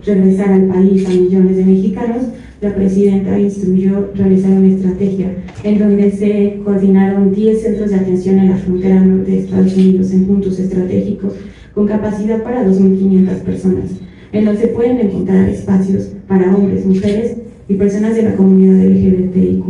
regresar al país a millones de mexicanos. La presidenta instruyó realizar una estrategia en donde se coordinaron 10 centros de atención en la frontera norte de Estados Unidos en puntos estratégicos con capacidad para 2.500 personas, en donde se pueden encontrar espacios para hombres, mujeres y personas de la comunidad LGBTIQ+,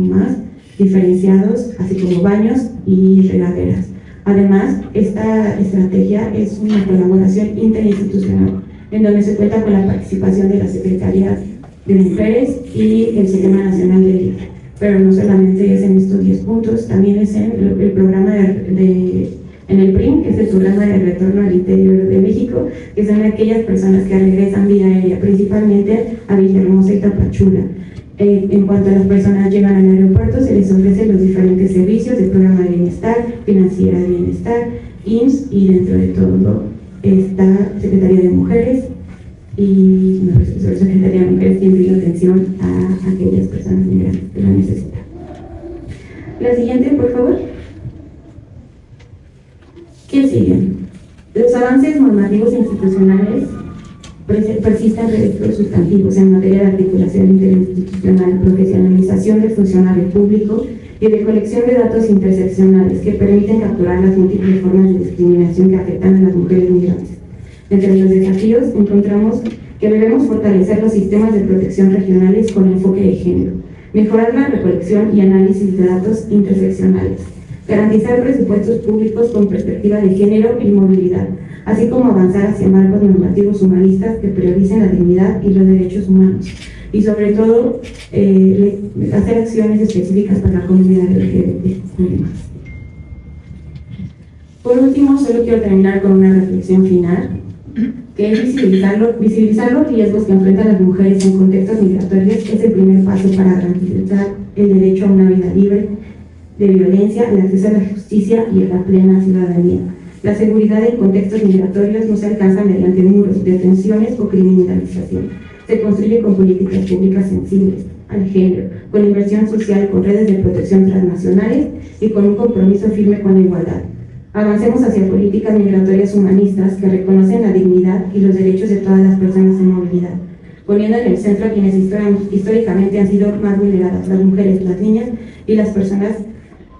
diferenciados, así como baños y regaderas. Además, esta estrategia es una colaboración interinstitucional en donde se cuenta con la participación de la Secretaría de Mujeres y el Sistema Nacional de Libre. Pero no solamente es en estos 10 puntos, también es en el programa en el PRIM, que es el programa de retorno al interior de México, que son aquellas personas que regresan vía aérea, principalmente a Villahermosa y Tapachula. En cuanto a las personas llegan al aeropuerto, se les ofrecen los diferentes servicios del programa de bienestar, financiera de bienestar, IMSS, y dentro de todo está Secretaría de Mujeres y Secretaría de Mujeres, quien brinda atención a aquellas personas migrantes que lo necesitan. La siguiente, por favor. ¿Qué sigue? Los avances normativos institucionales persisten retos sustantivos en materia de articulación interinstitucional, profesionalización del funcionario público y de colección de datos interseccionales que permiten capturar las múltiples formas de discriminación que afectan a las mujeres migrantes. Entre los desafíos encontramos que debemos fortalecer los sistemas de protección regionales con enfoque de género, mejorar la recolección y análisis de datos interseccionales, garantizar presupuestos públicos con perspectiva de género y movilidad, así como avanzar hacia marcos normativos humanistas que prioricen la dignidad y los derechos humanos, y sobre todo hacer acciones específicas para la comunidad LGBT. Por último, solo quiero terminar con una reflexión final, que es visibilizar los riesgos que enfrentan las mujeres en contextos migratorios. Es el primer paso para garantizar el derecho a una vida libre de violencia, el acceso a la justicia y a la plena ciudadanía. La seguridad en contextos migratorios no se alcanza mediante muros, detenciones o criminalización. Se construye con políticas públicas sensibles al género, con inversión social, con redes de protección transnacionales y con un compromiso firme con la igualdad. Avancemos hacia políticas migratorias humanistas que reconocen la dignidad y los derechos de todas las personas en movilidad. poniendo en el centro a quienes históricamente han sido más vulneradas, las mujeres, las niñas y las personas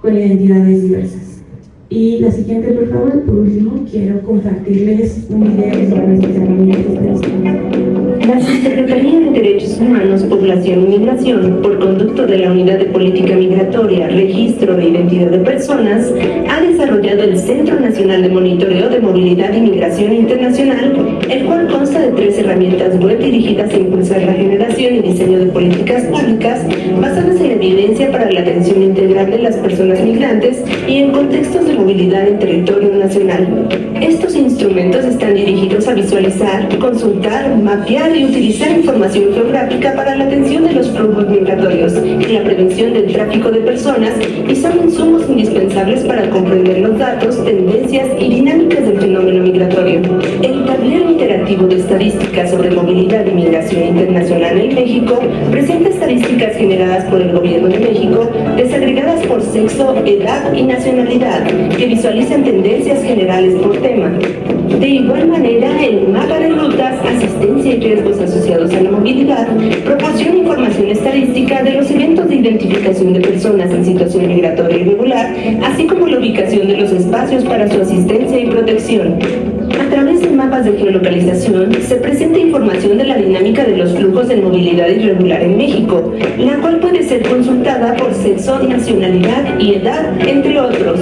con identidades diversas. Y la siguiente, por favor. Por último, quiero compartirles un video sobre nuestras herramientas de La Subsecretaría de Derechos Humanos, Población y Migración, por conducto de la Unidad de Política Migratoria, Registro e Identidad de Personas, ha desarrollado el Centro Nacional de Monitoreo de Movilidad y Migración Internacional, el cual consta de 3 herramientas web dirigidas a impulsar la generación y diseño de políticas públicas basadas en evidencia para la atención integral de las personas migrantes y en contextos de movilidad en territorio nacional. Estos instrumentos están dirigidos a visualizar, consultar, mapear y utilizar información geográfica para la atención de los flujos migratorios y la prevención del tráfico de personas, y son insumos indispensables para comprender los datos, tendencias y dinámicas del fenómeno migratorio. El tablero interactivo de estadísticas sobre movilidad y migración internacional en México presenta estadísticas generadas por el Gobierno de México, desagregadas por sexo, edad y nacionalidad, que visualizan tendencias generales por tema. De igual manera, el mapa de rutas, asistencia y riesgos asociados a la movilidad proporciona información estadística de los eventos de identificación de personas en situación migratoria irregular, así como la ubicación de los espacios para su asistencia y protección. A través de mapas de geolocalización se presenta información de la dinámica de los flujos de movilidad irregular en México, la cual puede ser consultada por sexo, nacionalidad y edad, entre otros.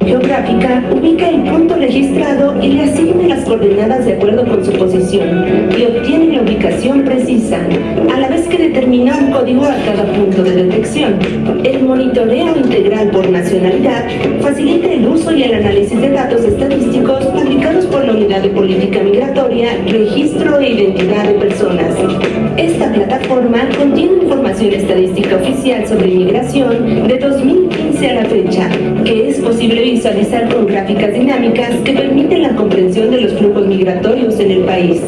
Geográfica ubica el punto registrado y le asigna las coordenadas de acuerdo con su posición y obtiene la ubicación precisa, a la vez que determina un código a cada punto de detección. El monitoreo integral por nacionalidad facilita el uso y el análisis de datos estadísticos publicados por la Unidad de Política Migratoria, Registro e Identidad de Personas. Esta plataforma contiene información estadística oficial sobre inmigración de 2015 a la fecha, que es posible visualizar con gráficas dinámicas que permiten la comprensión de los flujos migratorios en el país.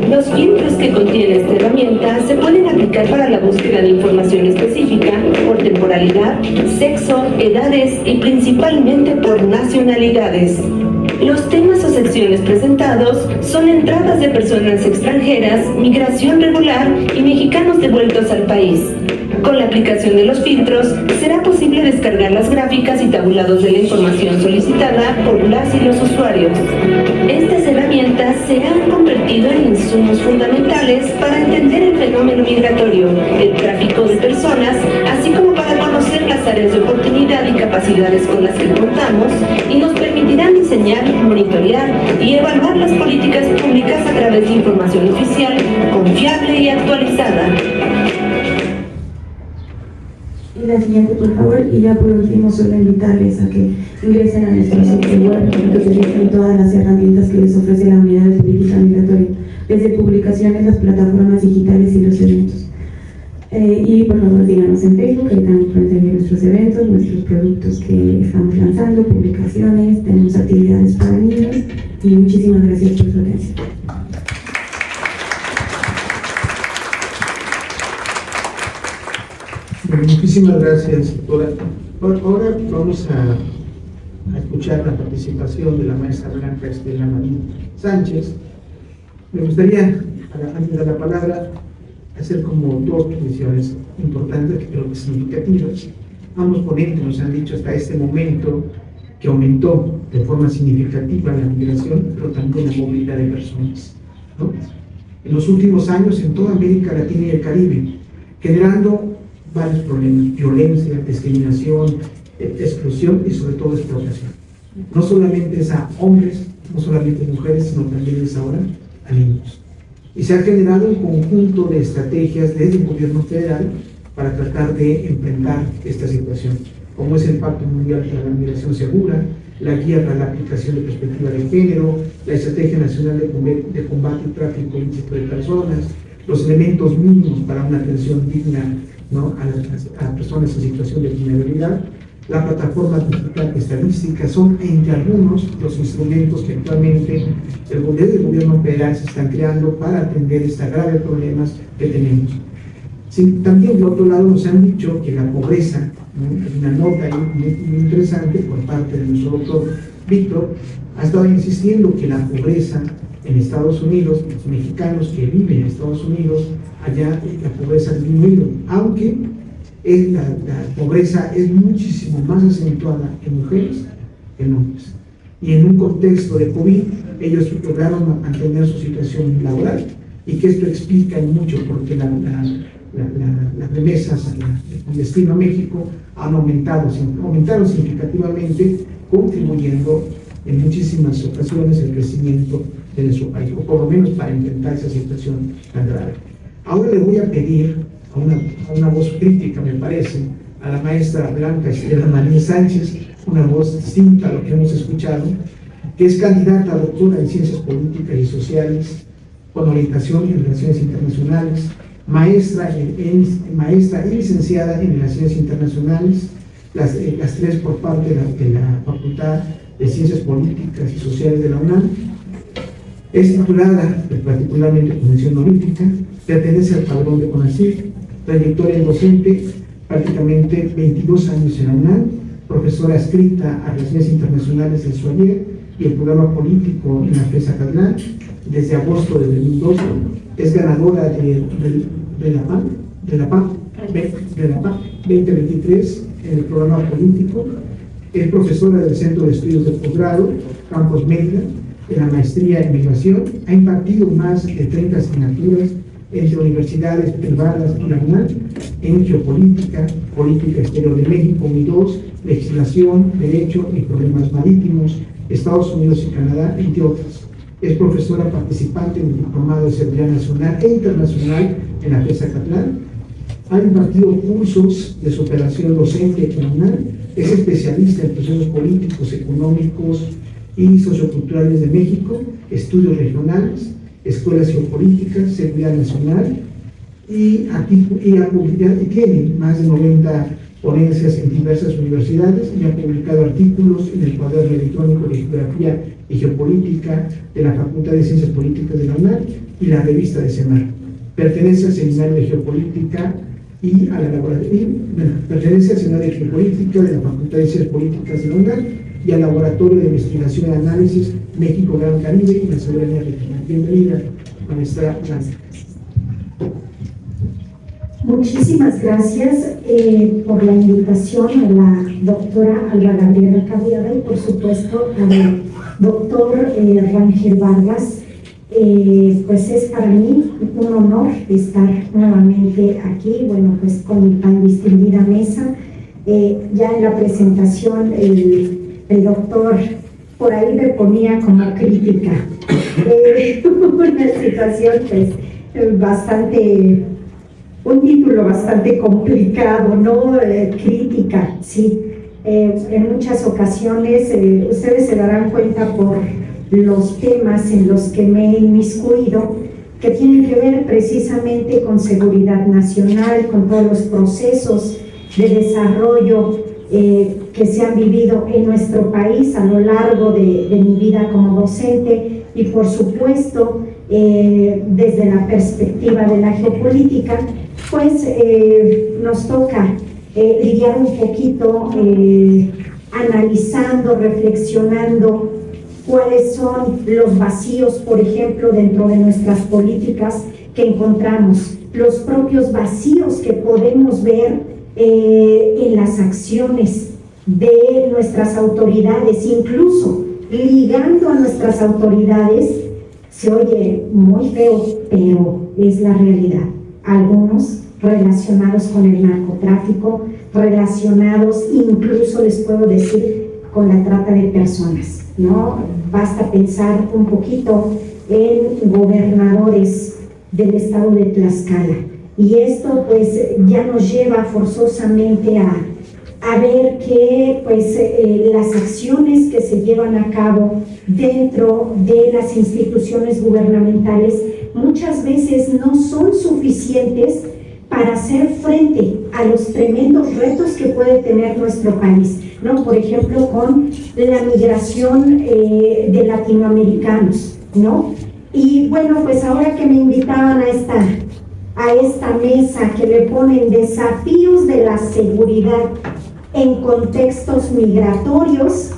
Los filtros que contiene esta herramienta se pueden aplicar para la búsqueda de información específica por temporalidad, sexo, edades y principalmente por nacionalidades. Los temas o secciones presentados son entradas de personas extranjeras, migración regular y mexicanos devueltos al país. Con la aplicación de los filtros, será posible descargar las gráficas y tabulados de la información solicitada por las y los usuarios. Estas herramientas se han convertido en insumos fundamentales para entender el fenómeno migratorio, el tráfico de personas, así como para conocer las áreas de oportunidad y capacidades con las que contamos, y nos permitirán diseñar, monitorear y evaluar las políticas públicas a través de información oficial, confiable y actualizada. Y la siguiente, por favor. Y ya por último, solo invitarles a que ingresen a nuestro sitio web, que utilicen todas las herramientas que les ofrece la Unidad de Política Migratoria, desde publicaciones, las plataformas digitales y los eventos. Y por favor, díganos en Facebook, ahí también pueden seguir nuestros eventos, nuestros productos que estamos lanzando, publicaciones, tenemos actividades para niños, y muchísimas gracias por su atención. Muchísimas gracias, doctora. Ahora vamos a escuchar la participación de la maestra Blanca Estela Marín Sánchez. Me gustaría, antes de dar la palabra, hacer como 2 precisiones importantes que creo que significativas. Ambos ponentes nos han dicho hasta este momento que aumentó de forma significativa la migración, pero también la movilidad de personas, ¿no? En los últimos años en toda América Latina y el Caribe, generando varios problemas: violencia, discriminación, exclusión y sobre todo explotación. No solamente es a hombres, no solamente mujeres, sino también es ahora a niños. Y se ha generado un conjunto de estrategias desde el gobierno federal para tratar de enfrentar esta situación, como es el Pacto Mundial para la Migración Segura, la Guía para la Aplicación de Perspectiva de Género, la Estrategia Nacional de Combate al Tráfico Ilícito de Personas, los elementos mínimos para una atención digna, ¿no?, a personas en situación de vulnerabilidad, la plataforma digital estadística, son entre algunos los instrumentos que actualmente desde el gobierno federal se están creando para atender estos graves problemas que tenemos. Sí, también, por otro lado, nos han dicho que la pobreza, ¿no?, hay una nota muy interesante por parte de nuestro doctor Víctor ha estado insistiendo que la pobreza en Estados Unidos, los mexicanos que viven en Estados Unidos, allá la pobreza ha disminuido, aunque la pobreza es muchísimo más acentuada en mujeres que en hombres. Y en un contexto de COVID, ellos lograron mantener su situación laboral, y que esto explica mucho porque las remesas con destino a México aumentaron significativamente, contribuyendo en muchísimas ocasiones al crecimiento de nuestro país, o por lo menos para enfrentar esa situación tan grave. Ahora le voy a pedir a una voz crítica, me parece, a la maestra Blanca Estrella Marín Sánchez, una voz distinta a lo que hemos escuchado, que es candidata a doctora en Ciencias Políticas y Sociales, con orientación en Relaciones Internacionales, maestra y licenciada en Relaciones Internacionales, las tres por parte de la Facultad de Ciencias Políticas y Sociales de la UNAM. Es titulada particularmente con mención honorífica, pertenece al padrón de CONACYT, trayectoria docente, prácticamente 22 años en la UNAM, profesora adscrita a Relaciones Internacionales del SUAYER y el programa político en la FES Acatlán desde agosto de 2012. Es ganadora de la PAC 2023 en el programa político. Es profesora del Centro de Estudios de Posgrado, Campus Mérida, en la maestría en Migración. Ha impartido más de 30 asignaturas entre universidades privadas y la UNAM en Geopolítica, Política Exterior de México, MI2, Legislación, Derecho y Problemas Marítimos, Estados Unidos y Canadá, entre otras. Es profesora participante en el Diplomado de Seguridad Nacional e Internacional en la FES Acatlán. Ha impartido cursos de superación docente en la UNAM. Es especialista en procesos políticos, económicos y socioculturales de México, estudios regionales, escuelas geopolíticas, seguridad nacional, y tiene más de 90 ponencias en diversas universidades y ha publicado artículos en el cuaderno electrónico de Geografía y Geopolítica de la Facultad de Ciencias Políticas de la UNAM y la revista de Semar. Pertenece al Seminario de Geopolítica pertenece al Seminario de Geopolítica de la Facultad de Ciencias Políticas de la UNAM y al Laboratorio de Investigación y Análisis México Gran Caribe y la Soberanía Regional. Bienvenida, maestra Blanca. Muchísimas gracias por la invitación a la doctora Alba Gabriela Cabiada y por supuesto al doctor Rangel Vargas. Pues es para mí un honor estar nuevamente aquí, bueno, pues con tan distinguida mesa. Ya en la presentación el doctor por ahí me ponía como crítica. Una situación pues bastante, un título bastante complicado, ¿no? Crítica, sí. En muchas ocasiones ustedes se darán cuenta por los temas en los que me he inmiscuido, que tienen que ver precisamente con seguridad nacional, con todos los procesos de desarrollo que se han vivido en nuestro país a lo largo de mi vida como docente y por supuesto desde la perspectiva de la geopolítica, pues nos toca lidiar un poquito analizando, reflexionando cuáles son los vacíos, por ejemplo, dentro de nuestras políticas que encontramos, los propios vacíos que podemos ver en las acciones de nuestras autoridades, incluso ligando a nuestras autoridades. Se oye muy feo, pero es la realidad. Algunos relacionados con el narcotráfico, relacionados incluso, les puedo decir, con la trata de personas, ¿no? Basta pensar un poquito en gobernadores del estado de Tlaxcala. Y esto pues ya nos lleva forzosamente a ver que pues las acciones que se llevan a cabo dentro de las instituciones gubernamentales muchas veces no son suficientes para hacer frente a los tremendos retos que puede tener nuestro país, ¿no? Por ejemplo, con la migración de latinoamericanos, ¿no? Y bueno, pues ahora que me invitaban a esta mesa que le ponen desafíos de la seguridad en contextos migratorios,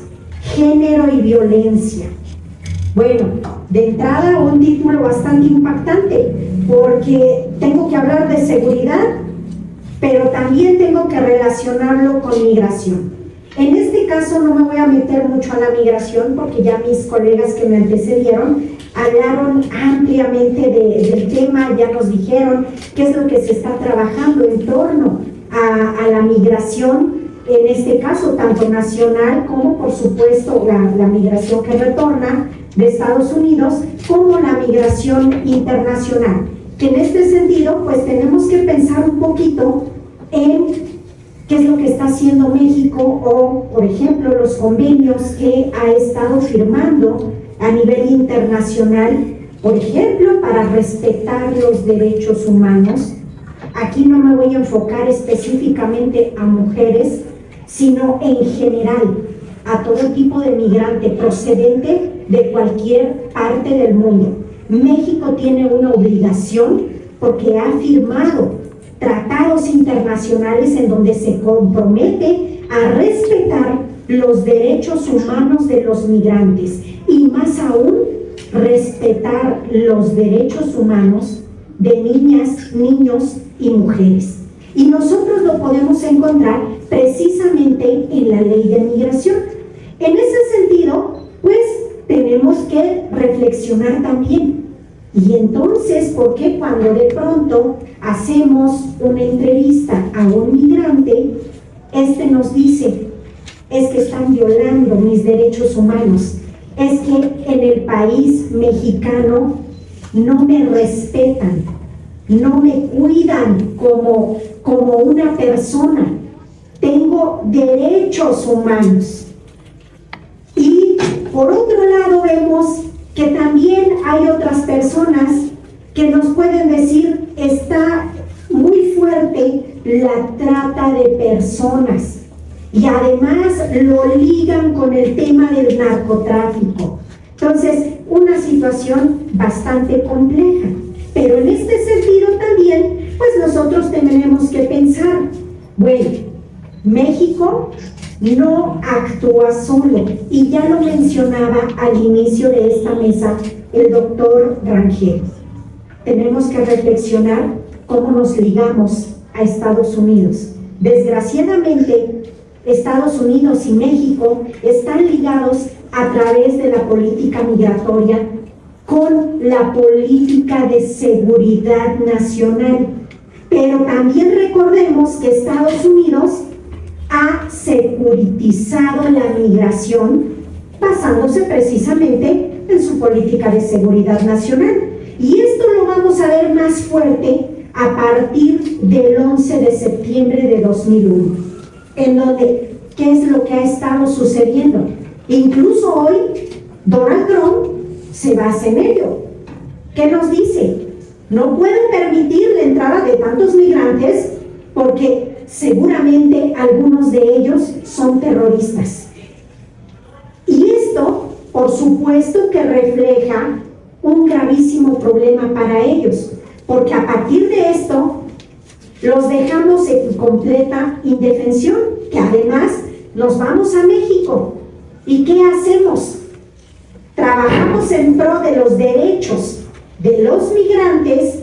género y violencia. Bueno, de entrada un título bastante impactante, porque tengo que hablar de seguridad, pero también tengo que relacionarlo con migración. En este caso no me voy a meter mucho a la migración, porque ya mis colegas que me antecedieron hablaron ampliamente del tema, ya nos dijeron qué es lo que se está trabajando en torno a la migración, en este caso tanto nacional como por supuesto la migración que retorna de Estados Unidos, como la migración internacional, que en este sentido pues tenemos que pensar un poquito en qué es lo que está haciendo México, o por ejemplo los convenios que ha estado firmando a nivel internacional, por ejemplo para respetar los derechos humanos. Aquí no me voy a enfocar específicamente a mujeres, sino en general a todo tipo de migrante procedente de cualquier parte del mundo. México tiene una obligación porque ha firmado tratados internacionales en donde se compromete a respetar los derechos humanos de los migrantes y más aún respetar los derechos humanos de niñas, niños y mujeres. Y nosotros lo podemos encontrar precisamente en la ley de migración. En ese sentido, pues tenemos que reflexionar también. Y entonces, ¿por qué cuando de pronto hacemos una entrevista a un migrante, este nos dice, es que están violando mis derechos humanos, es que en el país mexicano no me respetan, no me cuidan como una persona, tengo derechos humanos? Y por otro lado vemos que también hay otras personas que nos pueden decir, está muy fuerte la trata de personas y además lo ligan con el tema del narcotráfico. Entonces, una situación bastante compleja. Pero en este sentido también, pues nosotros tenemos que pensar, bueno, México no actúa solo, y ya lo mencionaba al inicio de esta mesa el doctor Rangel. Tenemos que reflexionar cómo nos ligamos a Estados Unidos. Desgraciadamente, Estados Unidos y México están ligados a través de la política migratoria con la política de seguridad nacional. Pero también recordemos que Estados Unidos ha securitizado la migración basándose precisamente en su política de seguridad nacional. Y esto lo vamos a ver más fuerte a partir del 11 de septiembre de 2001, en donde, ¿qué es lo que ha estado sucediendo? Incluso hoy, Donald Trump se basa en ello. ¿Qué nos dice? No pueden permitir la entrada de tantos migrantes porque seguramente algunos de ellos son terroristas. Y esto, por supuesto, que refleja un gravísimo problema para ellos, porque a partir de esto los dejamos en completa indefensión, que además nos vamos a México. ¿Y qué hacemos? Trabajamos en pro de los derechos de los migrantes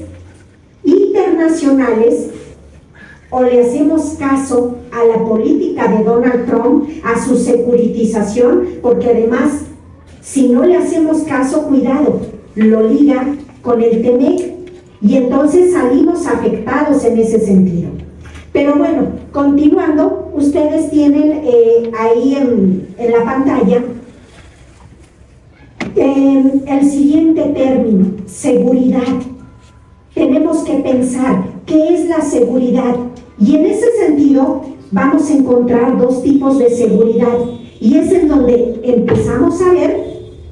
internacionales, o le hacemos caso a la política de Donald Trump, a su securitización, porque además, si no le hacemos caso, cuidado, lo liga con el TEMEC y entonces salimos afectados en ese sentido. Pero bueno, continuando, ustedes tienen ahí en la pantalla el siguiente término, seguridad. Tenemos que pensar qué es la seguridad, y en ese sentido vamos a encontrar dos tipos de seguridad, y es en donde empezamos a ver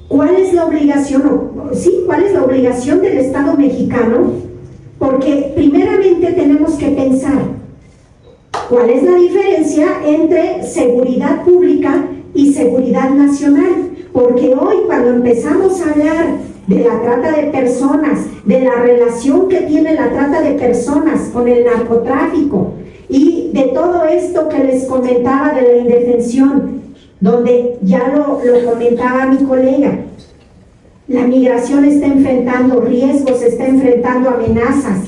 cuál es la obligación, cuál es la obligación del Estado mexicano, porque primeramente tenemos que pensar cuál es la diferencia entre seguridad pública y seguridad nacional, porque hoy cuando empezamos a hablar de la trata de personas, de la relación que tiene la trata de personas con el narcotráfico y de todo esto que les comentaba de la indefensión, donde ya lo comentaba mi colega, la migración está enfrentando riesgos, está enfrentando amenazas.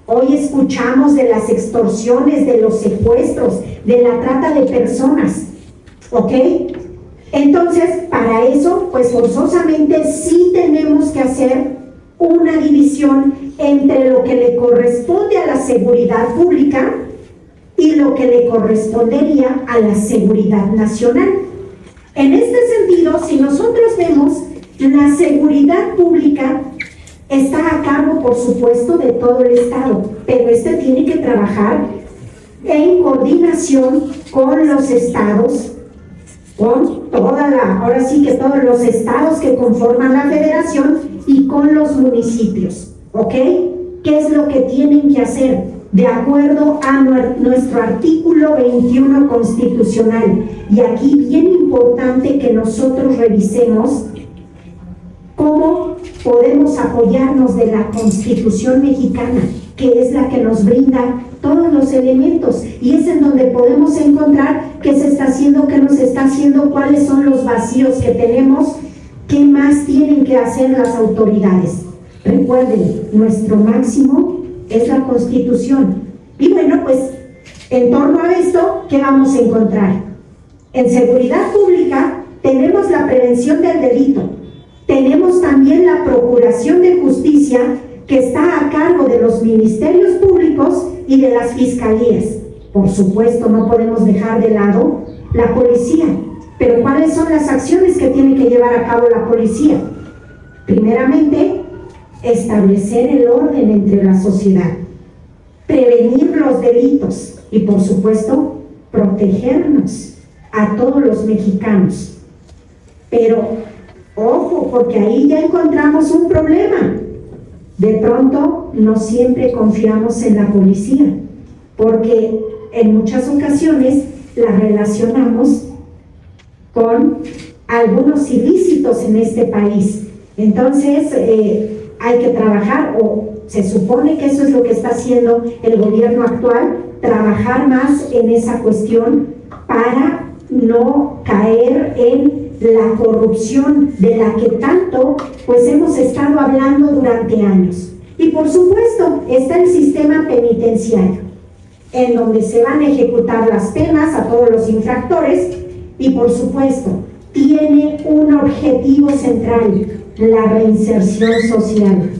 Hoy escuchamos de las extorsiones, de los secuestros, de la trata de personas, ¿ok? Entonces, para eso, pues forzosamente sí tenemos que hacer una división entre lo que le corresponde a la seguridad pública y lo que le correspondería a la seguridad nacional. En este sentido, si nosotros vemos, la seguridad pública está a cargo, por supuesto, de todo el Estado, pero este tiene que trabajar en coordinación con los estados, con ahora sí que todos los estados que conforman la federación y con los municipios, ¿ok? ¿Qué es lo que tienen que hacer? De acuerdo a nuestro artículo 21 constitucional. Y aquí bien importante que nosotros revisemos cómo podemos apoyarnos de la Constitución mexicana, que es la que nos brinda todos los elementos, y es en donde podemos encontrar qué se está haciendo, qué nos está haciendo, cuáles son los vacíos que tenemos, qué más tienen que hacer las autoridades. Recuerden, nuestro máximo es la Constitución. Y bueno, pues en torno a esto, ¿qué vamos a encontrar? En seguridad pública tenemos la prevención del delito, tenemos también la procuración de justicia, que está a cargo de los ministerios públicos y de las fiscalías. Por supuesto, no podemos dejar de lado la policía. Pero ¿cuáles son las acciones que tiene que llevar a cabo la policía? Primeramente, establecer el orden entre la sociedad, prevenir los delitos y, por supuesto, protegernos a todos los mexicanos. Pero, ojo, porque ahí ya encontramos un problema. De pronto, no siempre confiamos en la policía, porque en muchas ocasiones la relacionamos con algunos ilícitos en este país. Entonces, hay que trabajar, o se supone que eso es lo que está haciendo el gobierno actual, trabajar más en esa cuestión para no caer en la corrupción de la que tanto pues hemos estado hablando durante años. Y por supuesto está el sistema penitenciario, en donde se van a ejecutar las penas a todos los infractores, y por supuesto tiene un objetivo central, la reinserción social.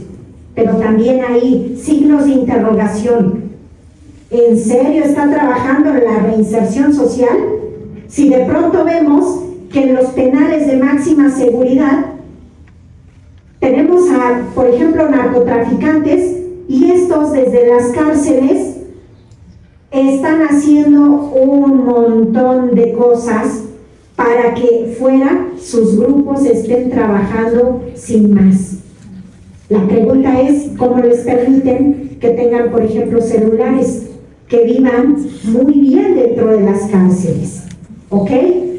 Pero también hay signos de interrogación. ¿En serio está trabajando en la reinserción social? Si de pronto vemos que en los penales de máxima seguridad tenemos por ejemplo, narcotraficantes, y estos desde las cárceles están haciendo un montón de cosas para que fuera sus grupos estén trabajando sin más. La pregunta es, ¿cómo les permiten que tengan, por ejemplo, celulares, que vivan muy bien dentro de las cárceles? ¿Ok?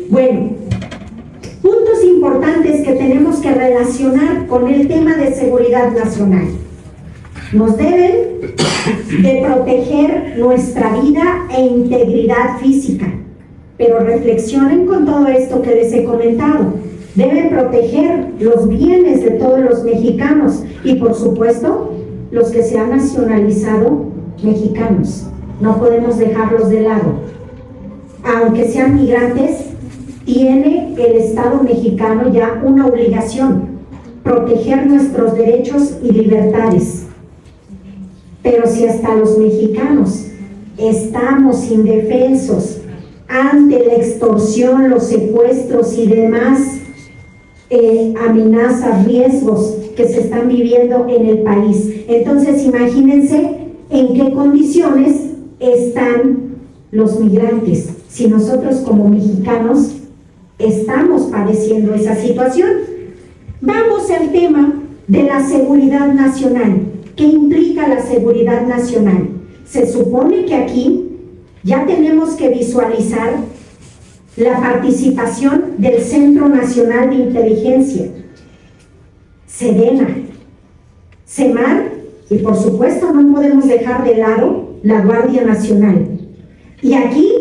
Bueno, puntos importantes que tenemos que relacionar con el tema de seguridad nacional. Nos deben de proteger nuestra vida e integridad física, pero reflexionen con todo esto que les he comentado. Deben proteger los bienes de todos los mexicanos y, por supuesto, los que se han nacionalizado mexicanos. No podemos dejarlos de lado. Aunque sean migrantes, tiene el Estado mexicano ya una obligación: proteger nuestros derechos y libertades. Pero si hasta los mexicanos estamos indefensos ante la extorsión, los secuestros y demás amenazas, riesgos que se están viviendo en el país, entonces imagínense en qué condiciones están los migrantes, si nosotros como mexicanos estamos padeciendo esa situación. Vamos al tema de la seguridad nacional. ¿Qué implica la seguridad nacional? Se supone que aquí ya tenemos que visualizar la participación del Centro Nacional de Inteligencia, Sedena, Semar, y por supuesto no podemos dejar de lado la Guardia Nacional. Y aquí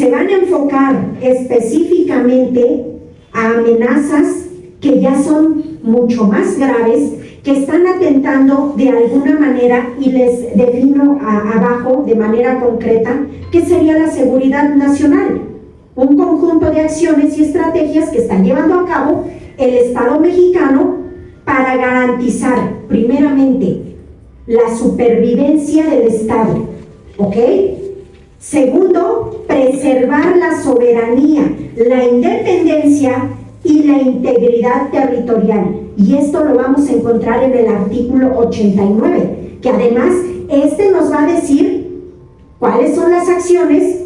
se van a enfocar específicamente a amenazas que ya son mucho más graves, que están atentando de alguna manera, y les defino abajo de manera concreta, qué sería la seguridad nacional. Un conjunto de acciones y estrategias que está llevando a cabo el Estado mexicano para garantizar, primeramente, la supervivencia del Estado, ¿ok? Segundo, preservar la soberanía, la independencia y la integridad territorial. Y esto lo vamos a encontrar en el artículo 89, que además nos va a decir cuáles son las acciones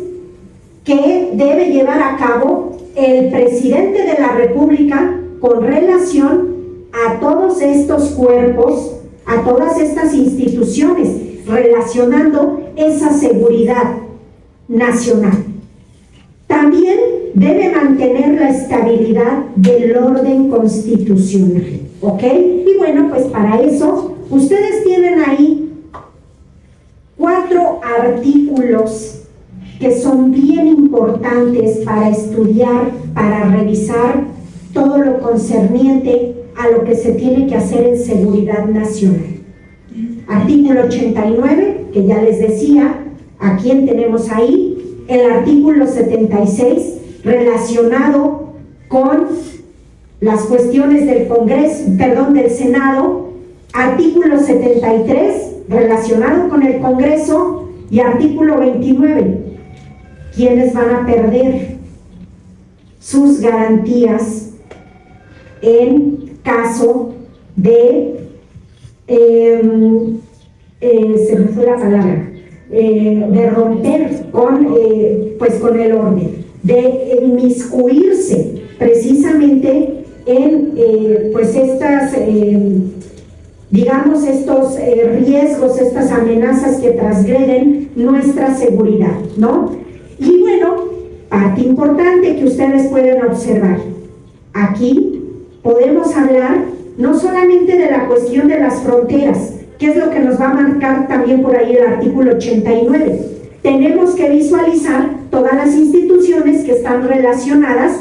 que debe llevar a cabo el presidente de la República con relación a todos estos cuerpos, a todas estas instituciones, relacionando esa seguridad nacional. También debe mantener la estabilidad del orden constitucional, ¿ok? Y bueno, pues para eso, ustedes tienen ahí 4 artículos que son bien importantes para estudiar, para revisar todo lo concerniente a lo que se tiene que hacer en seguridad nacional. Artículo 89, que ya les decía, ¿a quién tenemos ahí? El artículo 76, relacionado con las cuestiones del del Senado. Artículo 73, relacionado con el Congreso. Y artículo 29, ¿quiénes van a perder sus garantías en caso de, se me fue la palabra, de romper con el orden, de inmiscuirse precisamente en estos riesgos, estas amenazas que transgreden nuestra seguridad, ¿no? Y bueno, parte importante que ustedes pueden observar, aquí podemos hablar no solamente de la cuestión de las fronteras, que es lo que nos va a marcar también por ahí el artículo 89. Tenemos que visualizar todas las instituciones que están relacionadas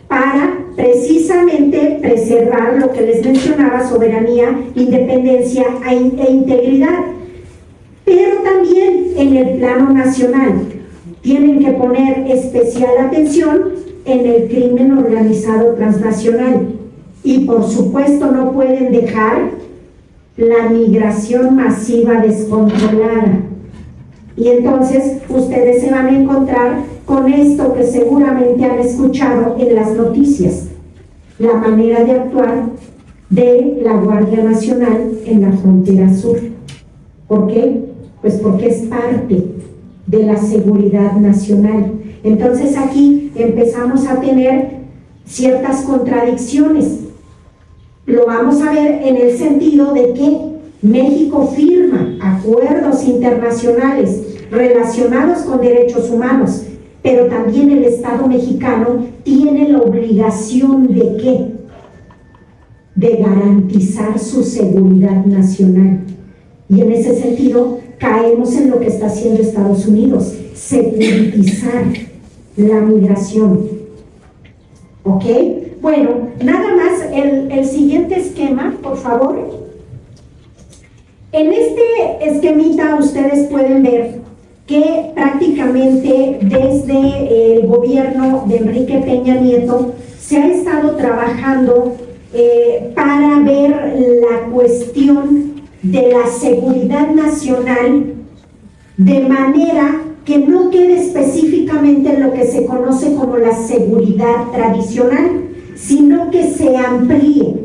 para precisamente preservar lo que les mencionaba: soberanía, independencia e integridad. Pero también en el plano nacional tienen que poner especial atención en el crimen organizado transnacional. Y por supuesto no pueden dejar la migración masiva descontrolada. Y entonces ustedes se van a encontrar con esto que seguramente han escuchado en las noticias: la manera de actuar de la Guardia Nacional en la frontera sur. ¿Por qué? Pues porque es parte de la seguridad nacional. Entonces aquí empezamos a tener ciertas contradicciones. Lo vamos a ver en el sentido de que México firma acuerdos internacionales relacionados con derechos humanos, pero también el Estado mexicano tiene la obligación de ¿qué? De garantizar su seguridad nacional. Y en ese sentido caemos en lo que está haciendo Estados Unidos: securitizar la migración. ¿Ok? Bueno, nada más el siguiente esquema, por favor. En este esquemita ustedes pueden ver que prácticamente desde el gobierno de Enrique Peña Nieto se ha estado trabajando para ver la cuestión de la seguridad nacional de manera que no quede específicamente en lo que se conoce como la seguridad tradicional, sino que se amplíe,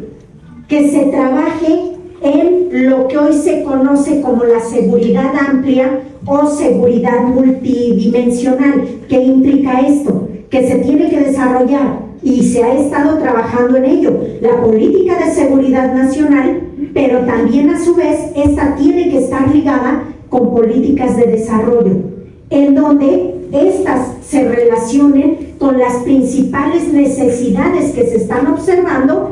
que se trabaje en lo que hoy se conoce como la seguridad amplia o seguridad multidimensional. ¿Qué implica esto? Que se tiene que desarrollar, y se ha estado trabajando en ello, la política de seguridad nacional, pero también a su vez esta tiene que estar ligada con políticas de desarrollo, en donde estas se relacionen con las principales necesidades que se están observando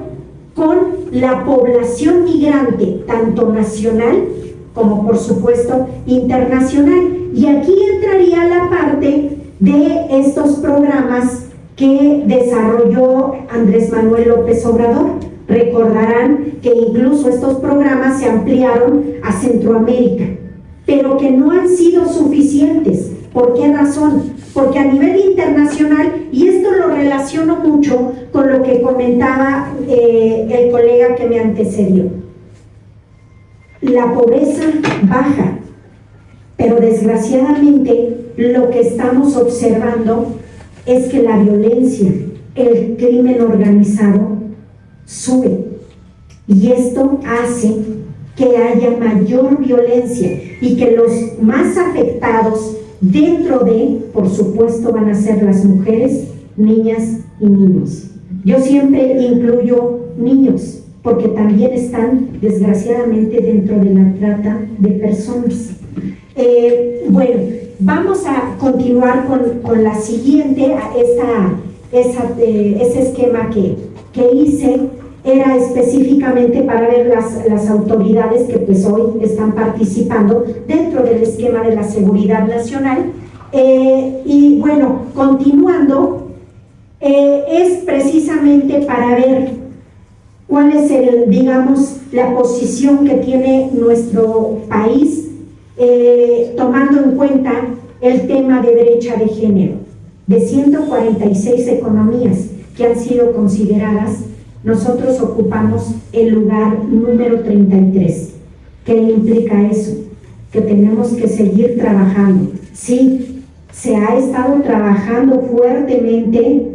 con la población migrante, tanto nacional como por supuesto internacional. Y aquí entraría la parte de estos programas que desarrolló Andrés Manuel López Obrador. Recordarán que incluso estos programas se ampliaron a Centroamérica, pero que no han sido suficientes. ¿Por qué razón? Porque a nivel internacional, y esto lo relaciono mucho con lo que comentaba el colega que me antecedió, la pobreza baja, pero desgraciadamente lo que estamos observando es que la violencia, el crimen organizado sube, y esto hace que haya mayor violencia y que los más afectados dentro de, por supuesto, van a ser las mujeres, niñas y niños. Yo siempre incluyo niños porque también están desgraciadamente dentro de la trata de personas. Bueno, vamos a continuar con la siguiente. Ese esquema que hice era específicamente para ver las autoridades que pues hoy están participando dentro del esquema de la seguridad nacional. Y bueno, continuando, es precisamente para ver cuál es digamos, la posición que tiene nuestro país, tomando en cuenta el tema de brecha de género. De 146 economías que han sido consideradas, nosotros ocupamos el lugar número 33. ¿Qué implica eso? Que tenemos que seguir trabajando. Sí, se ha estado trabajando fuertemente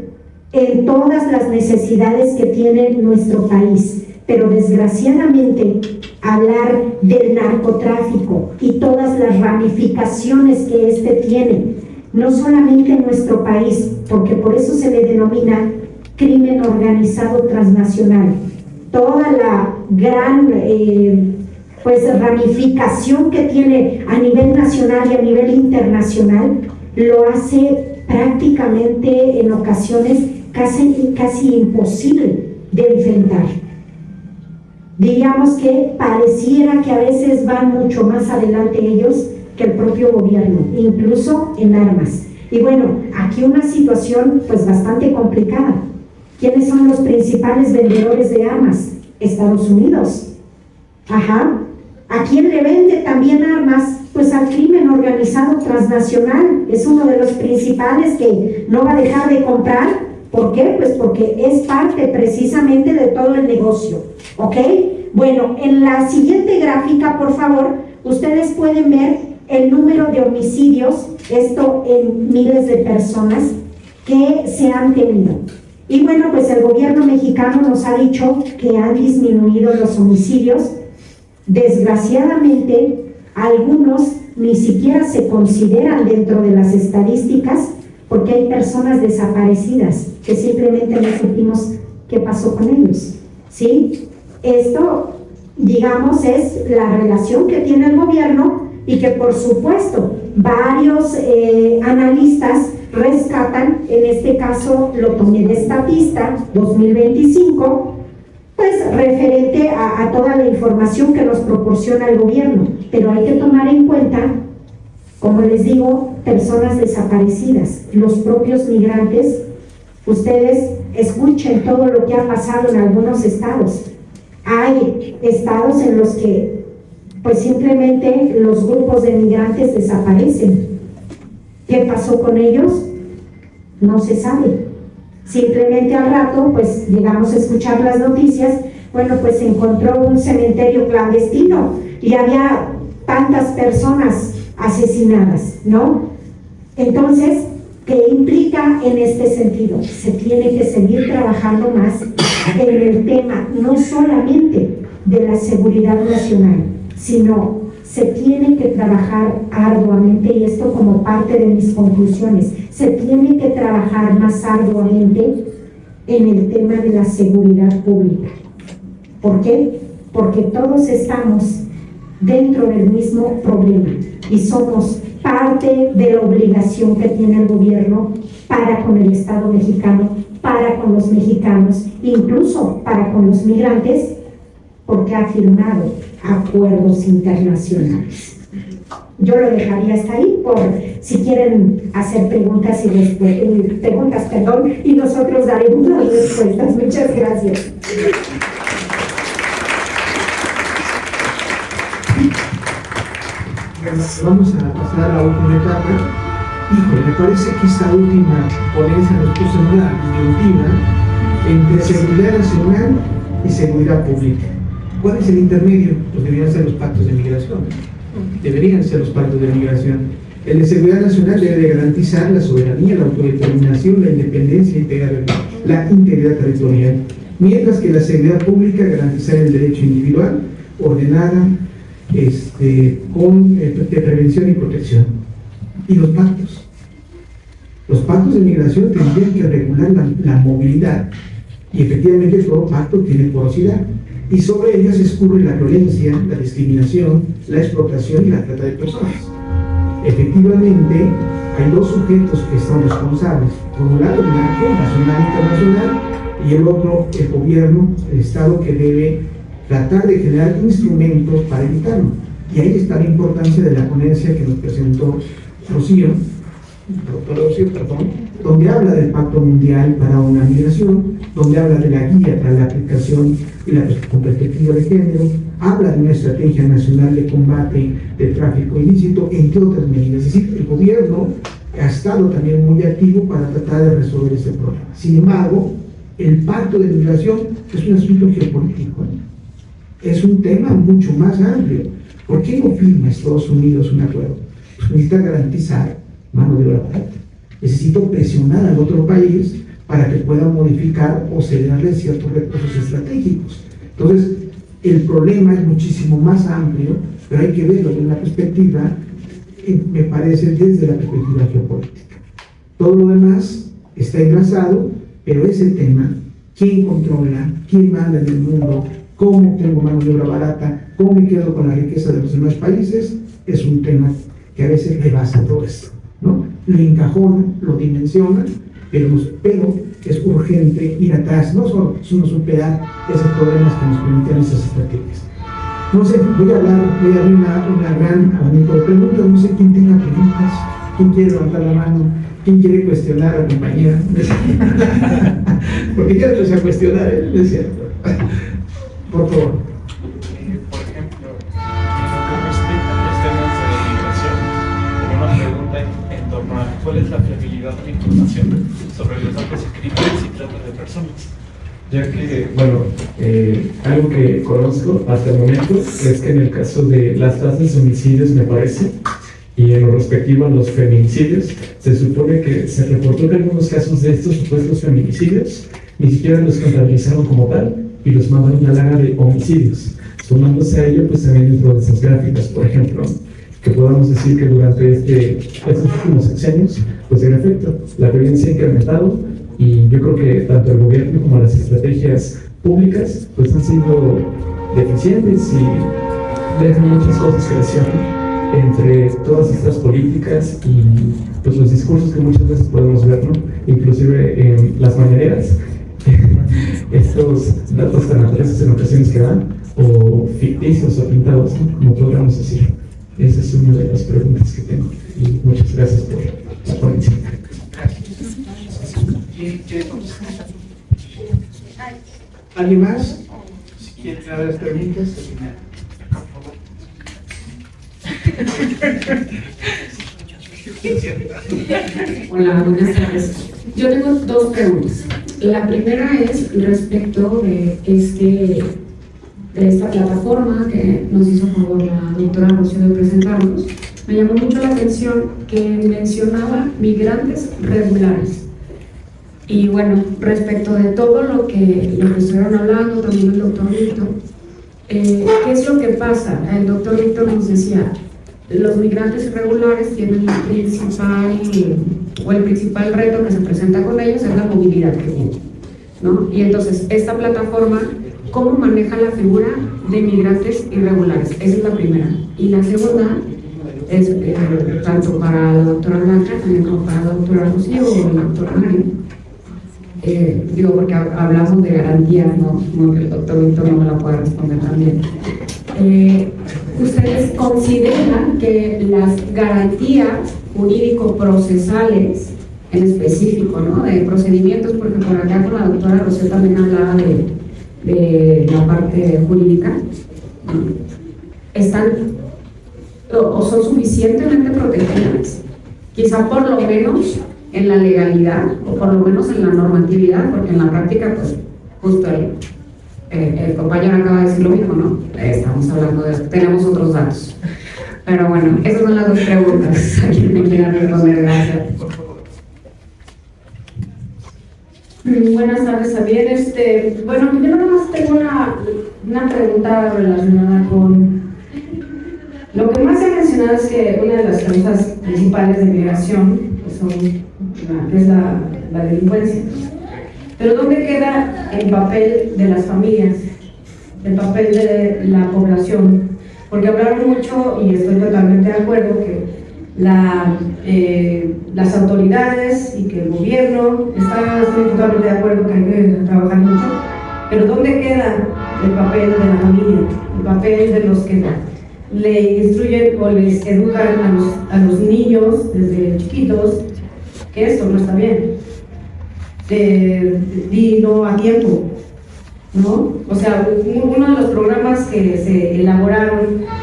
en todas las necesidades que tiene nuestro país, pero desgraciadamente hablar del narcotráfico y todas las ramificaciones que este tiene, no solamente en nuestro país, porque por eso se le denomina crimen organizado transnacional, toda la gran pues ramificación que tiene a nivel nacional y a nivel internacional, lo hace prácticamente en ocasiones casi imposible de enfrentar. Diríamos que pareciera que a veces van mucho más adelante ellos que el propio gobierno, incluso en armas. Y bueno, aquí una situación pues bastante complicada. ¿Quiénes son los principales vendedores de armas? Estados Unidos. Ajá. ¿A quién le vende también armas? Pues al crimen organizado transnacional. Es uno de los principales que no va a dejar de comprar. ¿Por qué? Pues porque es parte precisamente de todo el negocio. ¿Ok? Bueno, en la siguiente gráfica, por favor, ustedes pueden ver el número de homicidios, esto en miles de personas que se han tenido. Y bueno, pues el gobierno mexicano nos ha dicho que han disminuido los homicidios. Desgraciadamente, algunos ni siquiera se consideran dentro de las estadísticas porque hay personas desaparecidas que simplemente no supimos qué pasó con ellos. ¿Sí? Esto, digamos, es la relación que tiene el gobierno y que por supuesto varios analistas rescatan. En este caso lo tomé de Statista 2025, pues referente a toda la información que nos proporciona el gobierno, pero hay que tomar en cuenta, como les digo, personas desaparecidas, los propios migrantes. Ustedes escuchen todo lo que ha pasado en algunos estados. Hay estados en los que pues simplemente los grupos de migrantes desaparecen. ¿Qué pasó con ellos? No se sabe. Simplemente al rato, pues llegamos a escuchar las noticias, bueno, pues se encontró un cementerio clandestino y había tantas personas asesinadas, ¿no? Entonces, ¿qué implica en este sentido? Se tiene que seguir trabajando más en el tema, no solamente de la seguridad nacional, sino se tiene que trabajar arduamente, y esto como parte de mis conclusiones, se tiene que trabajar más arduamente en el tema de la seguridad pública. ¿Por qué? Porque todos estamos dentro del mismo problema y somos parte de la obligación que tiene el gobierno para con el Estado mexicano, para con los mexicanos, incluso para con los migrantes, porque ha firmado acuerdos internacionales. Yo lo dejaría hasta ahí por si quieren hacer preguntas y nosotros daremos las respuestas. Muchas gracias. Vamos a pasar a la última etapa. Híjole, me parece que esta última ponencia nos puso en una disyuntiva entre seguridad nacional y seguridad pública. ¿Cuál es el intermedio? Pues deberían ser los pactos de migración. Deberían ser los pactos de migración. El de seguridad nacional debe de garantizar la soberanía, la autodeterminación, la independencia y la integridad territorial. Mientras que la seguridad pública garantizar el derecho individual, ordenada, con de prevención y protección. Y los pactos. Los pactos de migración tendrían que regular la movilidad. Y efectivamente todo pacto tiene porosidad. Y sobre ellas escurre la violencia, la discriminación, la explotación y la trata de personas. Efectivamente, hay dos sujetos que son responsables. Por un lado, el marco nacional e internacional, y el otro, el gobierno, el Estado, que debe tratar de generar instrumentos para evitarlo. Y ahí está la importancia de la ponencia que nos presentó doctora Rocío, donde habla del Pacto Mundial para una Migración, donde habla de la guía para la aplicación y con perspectiva de género, habla de una estrategia nacional de combate del tráfico ilícito, entre otras medidas. Es decir, el gobierno ha estado también muy activo para tratar de resolver este problema. Sin embargo, el Pacto de Migración es un asunto geopolítico, es un tema mucho más amplio. ¿Por qué no firma Estados Unidos un acuerdo? Pues necesita garantizar mano de obra barata. Necesito presionar al otro país para que pueda modificar o cederle ciertos recursos estratégicos. Entonces, el problema es muchísimo más amplio, pero hay que verlo de una perspectiva, me parece, desde la perspectiva geopolítica. Todo lo demás está enlazado, pero ese tema, quién controla, quién manda en el mundo, cómo tengo mano de obra barata, cómo me quedo con la riqueza de los demás países, es un tema que a veces rebasa todo esto, ¿no? Lo encajona, lo dimensiona, pero es urgente ir atrás, no solo superar esos problemas que nos plantean esas estrategias. No sé, voy a abrir una gran abanico de preguntas, no sé quién tenga preguntas, quién quiere levantar la mano, quién quiere cuestionar a la compañera, porque ya empecé a cuestionar, es cierto. Por favor. Por ejemplo, con respecto a los temas de migración, tengo una pregunta en torno a cuál es la fiabilidad de la información sobre los datos de crímenes y trata de personas. Ya que, bueno, algo que conozco hasta el momento es que en el caso de las tasas de homicidios, me parece, y en lo respectivo a los feminicidios, se supone que se reportó que algunos casos de estos supuestos feminicidios ni siquiera los contabilizaron como tal y los mandaron a la área de homicidios. Sumándose a ello, pues también dentro de esas gráficas, por ejemplo, que podamos decir que durante estos últimos sexenios, pues en efecto, la violencia ha incrementado y yo creo que tanto el gobierno como las estrategias públicas pues han sido deficientes y dejan muchas cosas que desear entre todas estas políticas y pues los discursos que muchas veces podemos ver, ¿no? Inclusive en las mañaneras, estos datos tan atresos en ocasiones que dan, o ficticios o pintados, ¿no? Como podríamos decir. Esa es una de las preguntas que tengo y muchas gracias por la ponencia. ¿Alguien más? Si quieren hacer las preguntas, Hola, buenas tardes. Yo tengo dos preguntas. La primera es respecto de esta plataforma que nos hizo favor la doctora Rocío de presentarnos. Me llamó mucho la atención que mencionaba migrantes regulares. Y bueno, respecto de todo lo que estuvieron hablando, también el doctor Víctor, ¿qué es lo que pasa? El doctor Víctor nos decía, los migrantes irregulares tienen el principal reto que se presenta con ellos es la movilidad que tienen, ¿no? Y entonces, esta plataforma, ¿cómo maneja la figura de migrantes irregulares? Esa es la primera. Y la segunda es, tanto para la doctora Blanca, también como para la doctora Rocío o el doctor Mario, digo porque hablamos de garantías, no que el doctor Víctor no me la pueda responder también. ¿ustedes consideran que las garantías jurídico-procesales, en específico, ¿no?, de procedimientos, porque por acá con la doctora Rosé también hablaba de la parte jurídica, están o son suficientemente protegidas? Quizá por lo menos en la legalidad o por lo menos en la normatividad, porque en la práctica, pues justo el compañero acaba de decir lo mismo, ¿no? Estamos hablando de, tenemos otros datos. Pero bueno, esas son las dos preguntas. A quien me quiera responder, gracias. Buenas tardes, Javier. Bueno, yo nada más tengo una pregunta relacionada con lo que más se ha mencionado, es que una de las causas principales de migración es la delincuencia. Pero ¿dónde queda el papel de las familias, el papel de la población? Porque hablaron mucho, y estoy totalmente de acuerdo, que las autoridades y que el gobierno, estoy totalmente de acuerdo que hay que trabajar mucho, pero ¿dónde queda el papel de la familia, el papel de los que le instruyen o les educan a los niños desde chiquitos que esto no está bien, no a tiempo, ¿no? O sea, uno de los programas que se elaboraron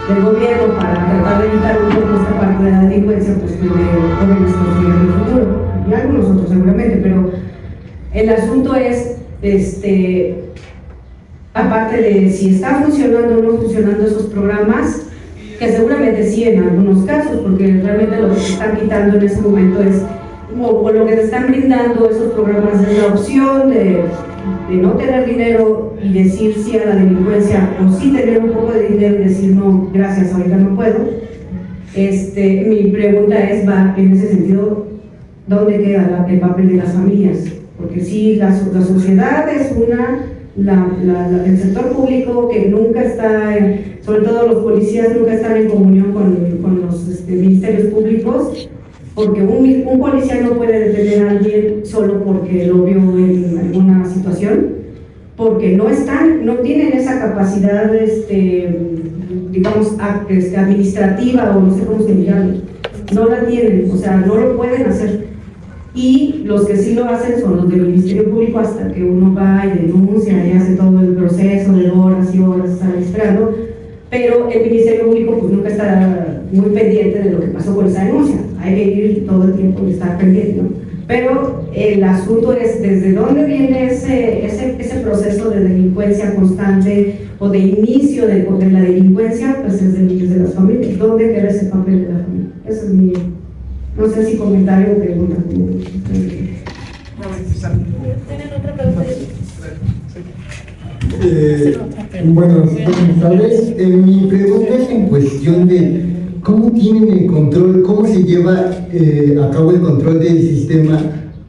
del gobierno para tratar de evitar un poco esta parte de la delincuencia, pues que jóvenes construyen el futuro, y algunos otros seguramente, pero el asunto es, aparte de si está funcionando o no funcionando esos programas, que seguramente sí en algunos casos, porque realmente lo que se están quitando en ese momento es, o lo que te están brindando esos programas es la opción de no tener dinero y decir sí a la delincuencia, o sí tener un poco de dinero y decir no, gracias, ahorita no puedo. Mi pregunta va en ese sentido, ¿dónde queda el papel de las familias? Porque sí, la sociedad es el sector público que nunca está, sobre todo los policías nunca están en comunión con los ministerios públicos, porque un policía no puede detener a alguien solo porque lo vio en alguna situación, porque no tienen esa capacidad, digamos, administrativa, o no sé cómo se llama, no la tienen, o sea, no lo pueden hacer. Y los que sí lo hacen son los del Ministerio Público, hasta que uno va y denuncia y hace todo el proceso de horas y horas, estar esperando, pero el Ministerio Público pues nunca está muy pendiente de lo que pasó con esa denuncia. Hay que ir todo el tiempo y estar pendiente, ¿no? Pero el asunto es desde dónde viene ese proceso de delincuencia constante o de inicio de la delincuencia, pues es desde las familias. ¿Dónde queda ese papel de la familia? Eso es mi, no sé si comentario o pregunta. ¿Tienen otra pregunta? Buenas tardes. Mi pregunta es en cuestión de cómo tienen el control, cómo se lleva a cabo el control del sistema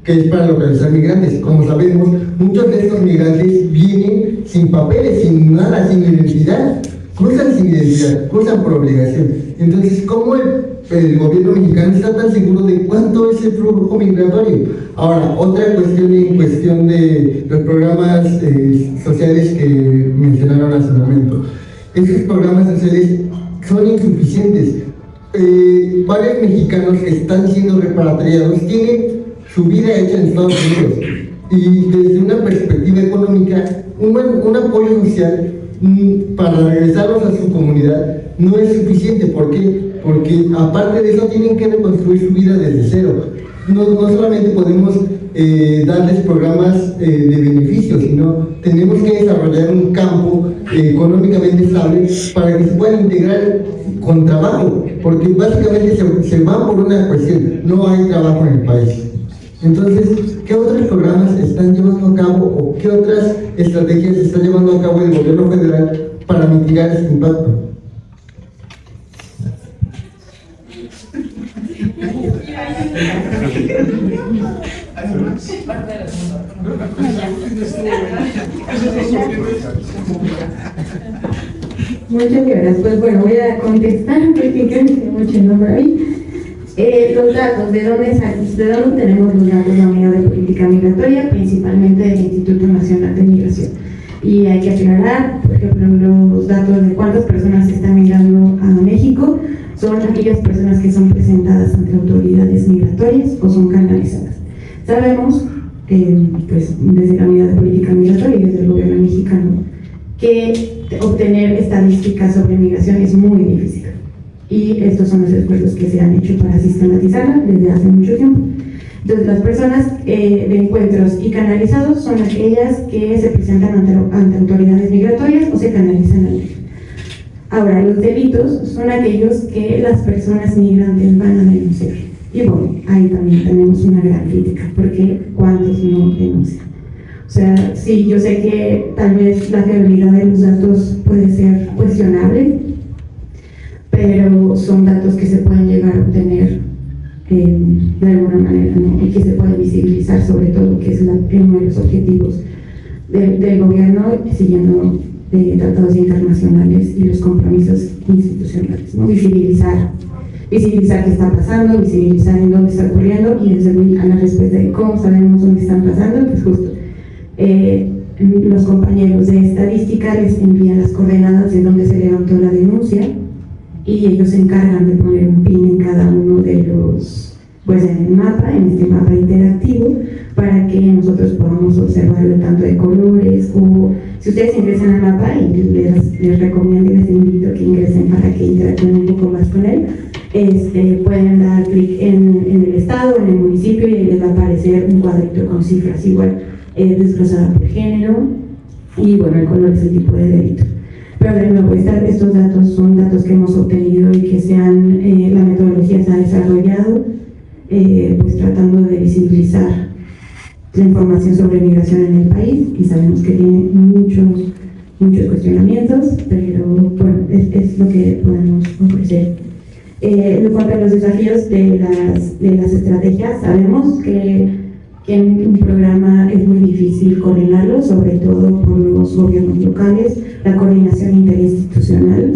que es para localizar migrantes. Como sabemos, muchos de estos migrantes vienen sin papeles, sin nada, sin identidad, cruzan sin identidad, cruzan por obligación. Entonces, ¿cómo el gobierno mexicano está tan seguro de cuánto es el flujo migratorio? Ahora, otra cuestión en cuestión de los programas sociales que mencionaron hace un momento. Esos programas sociales son insuficientes. Varios mexicanos que están siendo repatriados tienen su vida hecha en Estados Unidos, y desde una perspectiva económica, un apoyo social para regresarlos a su comunidad no es suficiente. ¿Por qué? Porque aparte de eso tienen que reconstruir su vida desde cero. No solamente podemos darles programas de beneficios, sino tenemos que desarrollar un campo económicamente estable para que se puedan integrar con trabajo, porque básicamente se van por una cuestión: no hay trabajo en el país. Entonces, ¿qué otros programas están llevando a cabo o qué otras estrategias está llevando a cabo el gobierno federal para mitigar este impacto? Muchas gracias. Pues bueno, voy a contestar porque creo que mucho nombre ahí. Los datos, ¿de dónde tenemos los datos de la Unidad de Política Migratoria? Principalmente del Instituto Nacional de Migración. Y hay que aclarar, por ejemplo, los datos de cuántas personas están migrando son aquellas personas que son presentadas ante autoridades migratorias o son canalizadas. Sabemos, pues desde la unidad de política migratoria y desde el gobierno mexicano, que obtener estadísticas sobre migración es muy difícil. Y estos son los esfuerzos que se han hecho para sistematizarla desde hace mucho tiempo. Entonces, las personas de encuentros y canalizados son aquellas que se presentan ante autoridades migratorias o se canalizan al DIF. Ahora, los delitos son aquellos que las personas migrantes van a denunciar. Y bueno, ahí también tenemos una gran crítica, porque ¿cuántos no denuncian? O sea, sí, yo sé que tal vez la fiabilidad de los datos puede ser cuestionable, pero son datos que se pueden llegar a obtener de alguna manera, ¿no? Y que se pueden visibilizar, sobre todo, que es uno de los objetivos del gobierno, siguiendo tratados internacionales y los compromisos institucionales, ¿no? Visibilizar qué está pasando, visibilizar en dónde está ocurriendo, y desde a la respuesta de cómo sabemos dónde están pasando, pues justo los compañeros de estadística les envían las coordenadas de dónde se levantó la denuncia y ellos se encargan de poner un pin en cada uno de los, pues en el mapa, en este mapa interactivo, para que nosotros podamos observarlo tanto de colores, o si ustedes ingresan al mapa, y les recomiendo y les invito a que ingresen para que interactúen un poco más con él, pueden dar clic en el estado, en el municipio, y ahí les va a aparecer un cuadrito con cifras igual desglosada por género, y bueno, el color es el tipo de delito. Pero de nuevo, estos datos son datos que hemos obtenido y que la metodología se ha desarrollado, pues tratando de visibilizar la información sobre migración en el país, y sabemos que tiene muchos cuestionamientos, pero bueno, es lo que podemos ofrecer. En cuanto a los desafíos de las estrategias, sabemos que en un programa es muy difícil coordinarlo, sobre todo por los gobiernos locales, la coordinación interinstitucional,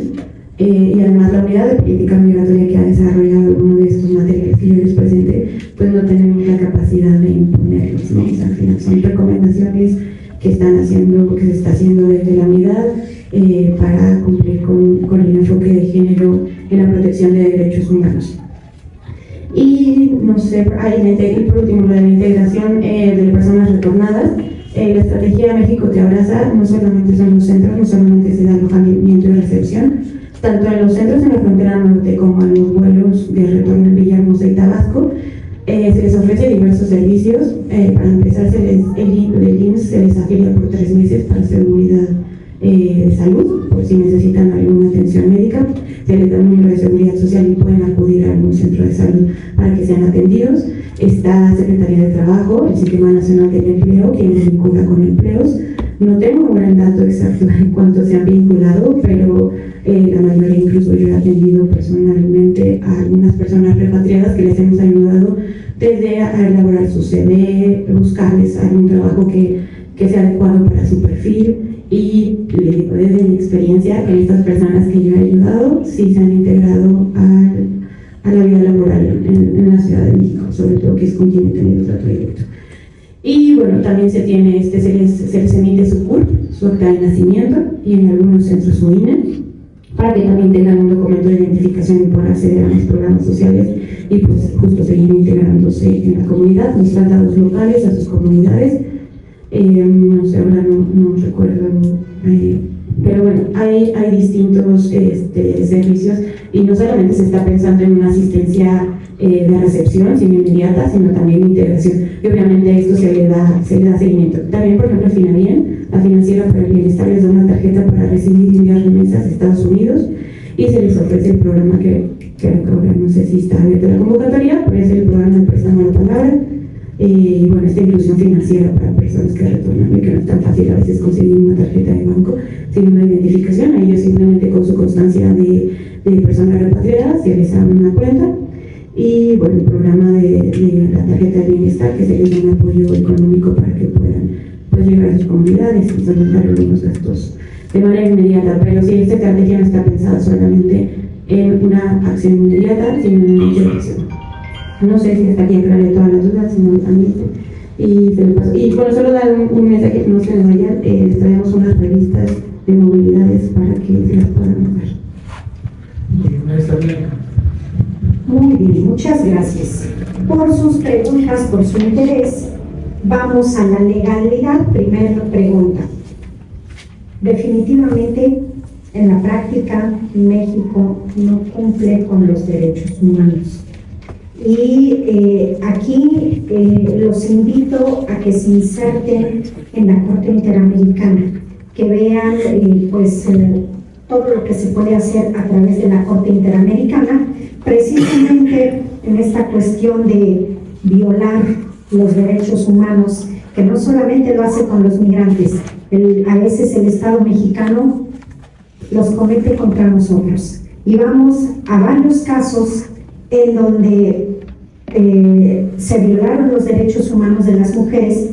y además la unidad de política migratoria que ha desarrollado alguno de estos materiales que yo les presenté, pues no tenemos la capacidad de imponerlos, ¿no? O sea, al final son recomendaciones que se está haciendo desde la unidad para cumplir con el enfoque de género en la protección de derechos humanos. Y no sé, y por último, lo de la integración de personas retornadas. La estrategia México te abraza no solamente son los centros, no solamente es el alojamiento y recepción, tanto en los centros en la frontera norte como en los vuelos de retorno en Villahermosa y Tabasco, se les ofrece diversos servicios. Para empezar, el IMSS se les afilia por 3 meses para seguridad de salud, por si necesitan alguna atención médica. Se les da un número de seguridad social y pueden acudir a algún centro de salud para que sean atendidos. Está Secretaría de Trabajo, el Sistema Nacional del Empleo, quien les vincula con empleos. No tengo un gran dato exacto en cuánto se han vinculado, pero la mayoría, incluso yo he atendido personalmente a algunas personas repatriadas que les hemos ayudado desde a elaborar su CV, buscarles algún trabajo que sea adecuado para su perfil. Y les digo, desde mi experiencia, que estas personas que yo he ayudado sí se han integrado a la vida laboral en la Ciudad de México, sobre todo que es con quien he tenido trato directo. Y bueno, también se les emite su CURP, su acta de nacimiento, y en algunos centros su INE, para que también tengan un documento de identificación y puedan acceder a los programas sociales y pues justo seguir integrándose en la comunidad, los tratados locales, a sus comunidades. No sé, ahora no recuerdo, pero bueno, hay distintos servicios, y no solamente se está pensando en una asistencia de recepción, sino inmediata, sino también integración, y obviamente esto se le da seguimiento. También, por ejemplo, FINABIEN, la Financiera para el Bienestar, les da una tarjeta para recibir y enviar remesas a Estados Unidos, y se les ofrece el programa que ahora no sé si está abierta la convocatoria, pero es el programa de préstamo a la palabra. Y bueno, esta inclusión financiera para personas que retornan, y que no es tan fácil a veces conseguir una tarjeta de banco sin una identificación. A ellos simplemente con su constancia de personas repatriadas se les abre una cuenta. Y bueno, el programa de la tarjeta de bienestar, que se les da un apoyo económico para que puedan llegar a sus comunidades y solventar algunos gastos de manera inmediata. Pero sí, esta estrategia no está pensada solamente en una acción inmediata, sino en una integración. No sé si hasta aquí aclaré todas las dudas, sino también. Y se lo paso. Y bueno, solo dar un mensaje, no se les vayan, les traemos unas revistas de movilidades para que se las puedan usar. Maestra Blanca. Muy bien, muchas gracias por sus preguntas, por su interés. Vamos a la legalidad. Primera pregunta. Definitivamente, en la práctica, México no cumple con los derechos humanos. Y aquí los invito a que se inserten en la Corte Interamericana, que vean todo lo que se puede hacer a través de la Corte Interamericana, precisamente en esta cuestión de violar los derechos humanos, que no solamente lo hace con los migrantes, a veces el Estado mexicano los comete contra nosotros. Y vamos a varios casos en donde se violaron los derechos humanos de las mujeres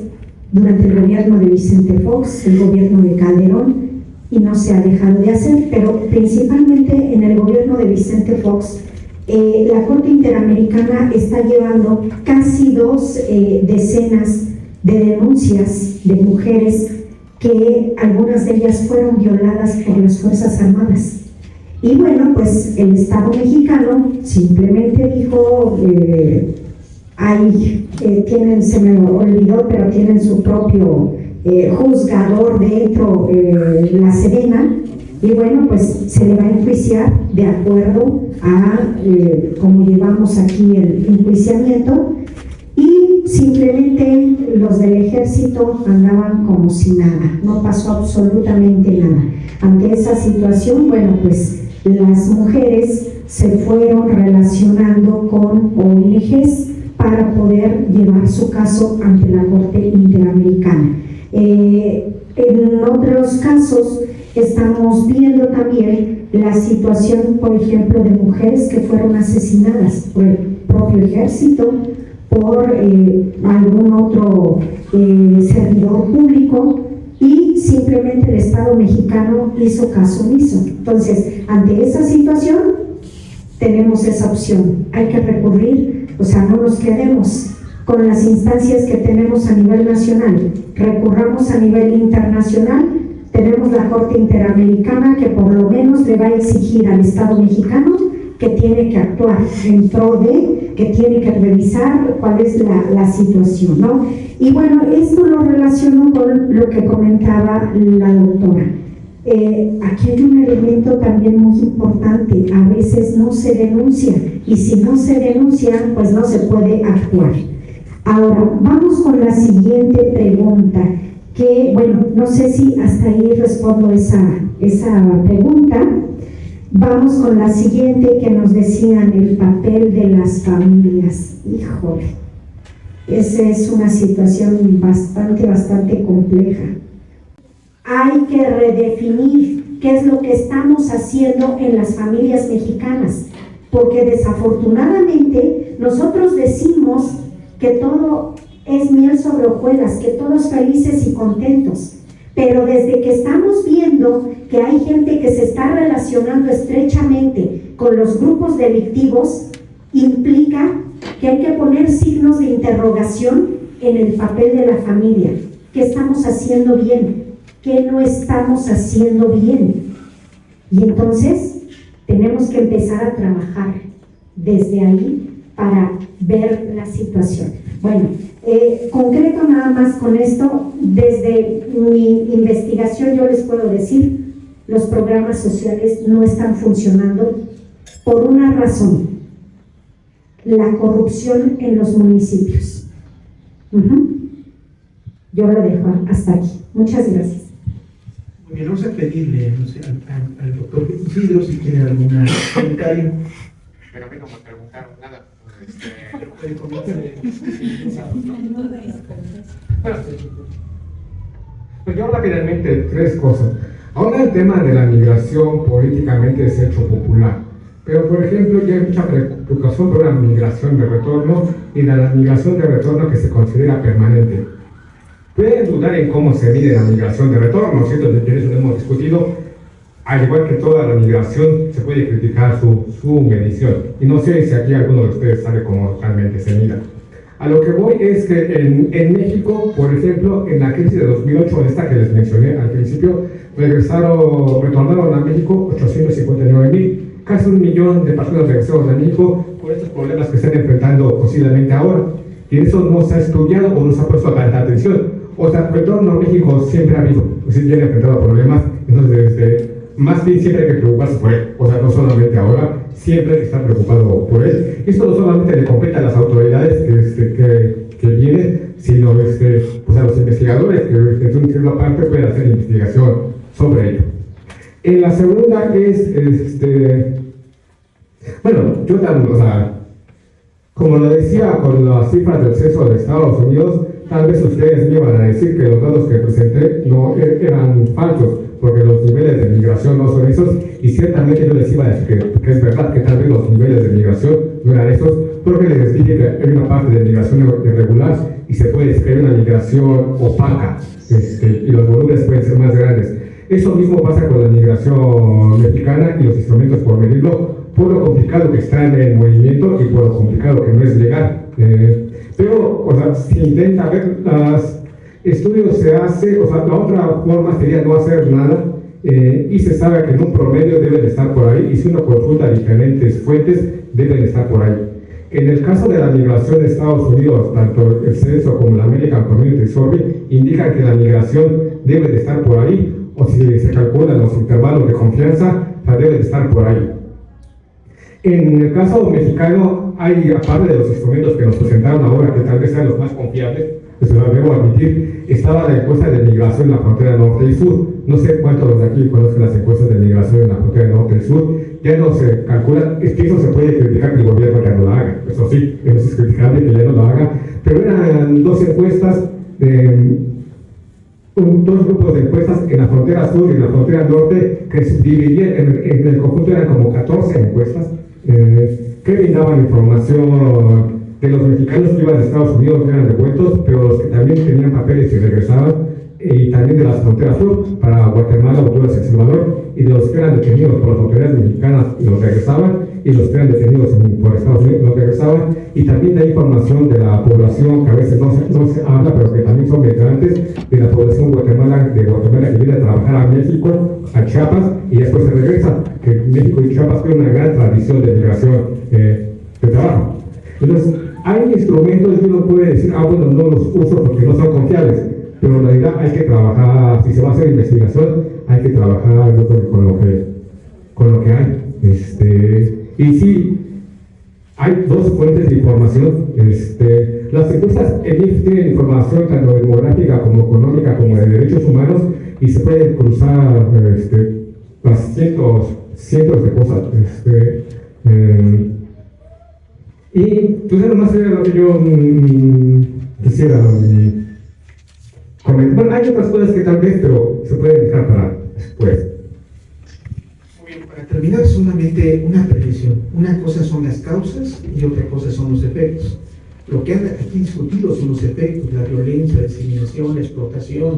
durante el gobierno de Vicente Fox, el gobierno de Calderón, y no se ha dejado de hacer, pero principalmente en el gobierno de Vicente Fox, la Corte Interamericana está llevando casi 2 decenas de denuncias de mujeres que algunas de ellas fueron violadas por las Fuerzas Armadas. Y bueno, pues el Estado mexicano simplemente dijo, se me olvidó, pero tienen su propio juzgador dentro, la Sedena, y bueno, pues se le va a enjuiciar de acuerdo a cómo llevamos aquí el enjuiciamiento, y simplemente los del ejército andaban como si nada, no pasó absolutamente nada. Ante esa situación, bueno, pues las mujeres se fueron relacionando con ONGs para poder llevar su caso ante la Corte Interamericana. En otros casos estamos viendo también la situación, por ejemplo, de mujeres que fueron asesinadas por el propio ejército, por algún otro servidor público, y simplemente el Estado mexicano hizo caso omiso. Entonces, ante esa situación, tenemos esa opción. Hay que recurrir, o sea, no nos quedemos con las instancias que tenemos a nivel nacional, recurramos a nivel internacional. Tenemos la Corte Interamericana, que por lo menos le va a exigir al Estado mexicano que tiene que actuar en pro de, que tiene que revisar cuál es la situación, ¿no? Y bueno, esto lo relaciono con lo que comentaba la doctora. Aquí hay un elemento también muy importante: a veces no se denuncia, y si no se denuncia, pues no se puede actuar. Ahora, vamos con la siguiente pregunta, que bueno, no sé si hasta ahí respondo esa pregunta. Vamos con la siguiente, que nos decían el papel de las familias. Híjole, esa es una situación bastante compleja. Hay que redefinir qué es lo que estamos haciendo en las familias mexicanas, porque desafortunadamente nosotros decimos que todo es miel sobre hojuelas, que todos felices y contentos, pero desde que estamos viendo que hay gente que se está relacionando estrechamente con los grupos delictivos, implica que hay que poner signos de interrogación en el papel de la familia. ¿Qué estamos haciendo bien? ¿Qué no estamos haciendo bien? Y entonces tenemos que empezar a trabajar desde ahí para ver la situación. Bueno, concreto nada más con esto, desde mi investigación yo les puedo decir, los programas sociales no están funcionando por una razón: la corrupción en los municipios. Yo lo dejo hasta aquí. Muchas gracias. Muy bien, vamos a pedirle, no sé, al doctor Isidro si tiene algún comentario. Pero a mí no me preguntaron nada. Pues yo rápidamente 3 cosas. Ahora el tema de la migración políticamente es hecho popular, pero por ejemplo ya hay mucha preocupación por la migración de retorno y de la migración de retorno que se considera permanente. Pueden dudar en cómo se mide la migración de retorno, ¿cierto? De eso lo hemos discutido. Al igual que toda la migración, se puede criticar su medición. Y no sé si aquí alguno de ustedes sabe cómo realmente se mira. A lo que voy es que en México, por ejemplo, en la crisis de 2008, esta que les mencioné al principio, retornaron a México 859,000. casi 1 millón de personas regresaron a México con estos problemas que están enfrentando posiblemente ahora. Y eso no se ha estudiado o no se ha puesto tanta atención. O sea, el retorno a México siempre ha habido, sí viene enfrentado a problemas, entonces más bien siempre hay que preocuparse por él. O sea, no solamente ahora, siempre hay que estar preocupado por él. Esto no solamente le compete a las autoridades que vienen, sino pues a los investigadores que en una cierta parte pueden hacer investigación sobre ello. La segunda es, bueno, yo también, o sea, como lo decía con las cifras del censo de Estados Unidos, tal vez ustedes me iban a decir que los datos que presenté no eran falsos, porque los niveles de migración no son esos, y ciertamente yo les iba a decir que es verdad que tal vez los niveles de migración no eran esos, porque les dije que hay una parte de migración irregular y se puede decir que hay una migración opaca, y los volúmenes pueden ser más grandes. Eso mismo pasa con la migración mexicana y los instrumentos por medirlo, por lo complicado que está en el movimiento y por lo complicado que no es legal. Pero, o sea, si intenta ver los estudios se hace, o sea, la otra forma sería no hacer nada, y se sabe que en un promedio deben estar por ahí, y si uno consulta diferentes fuentes, deben estar por ahí. En el caso de la migración de Estados Unidos, tanto el censo como la American Community Survey indican que la migración debe de estar por ahí, o si se calculan los intervalos de confianza, debe de estar por ahí. En el caso mexicano, hay, aparte de los instrumentos que nos presentaron ahora, que tal vez sean los más confiables, eso lo debo admitir, estaba la encuesta de migración en la frontera norte y sur. No sé cuántos de aquí conocen las encuestas de migración en la frontera norte y sur. Ya no se calcula, es que eso se puede criticar que el gobierno ya no lo haga. Eso sí, eso es criticable que ya no lo haga. Pero eran 2 encuestas, dos grupos de encuestas en la frontera sur y en la frontera norte, que se dividían, en el conjunto eran como 14 encuestas, que brindaban información de los mexicanos que iban a Estados Unidos, que eran devueltos, pero los que también tenían papeles y regresaban, y también de las fronteras sur, para Guatemala, Honduras y El Salvador, y de los que eran detenidos por las autoridades mexicanas y los regresaban, y los que eran detenidos por Estados Unidos los regresaban, y también da información de la población que a veces no se habla, pero que también son migrantes, de la población de Guatemala que viene a trabajar a México, a Chiapas, y después se regresa, que México y Chiapas tienen una gran tradición de migración de trabajo. Entonces, hay instrumentos que uno puede decir, bueno, no los uso porque no son confiables, pero en realidad hay que trabajar, si se va a hacer investigación, hay que trabajar con lo que hay. Y sí, hay 2 fuentes de información. Las encuestas tienen información tanto demográfica como económica como de derechos humanos, y se pueden cruzar cientos de cosas. Y pues eso más era lo que yo quisiera comentar. Bueno, hay otras cosas que tal vez, pero se pueden dejar para después. Muy bien, para terminar, solamente una precisión. Una cosa son las causas y otra cosa son los efectos. Lo que han aquí discutido son los efectos, la violencia, la discriminación, la explotación,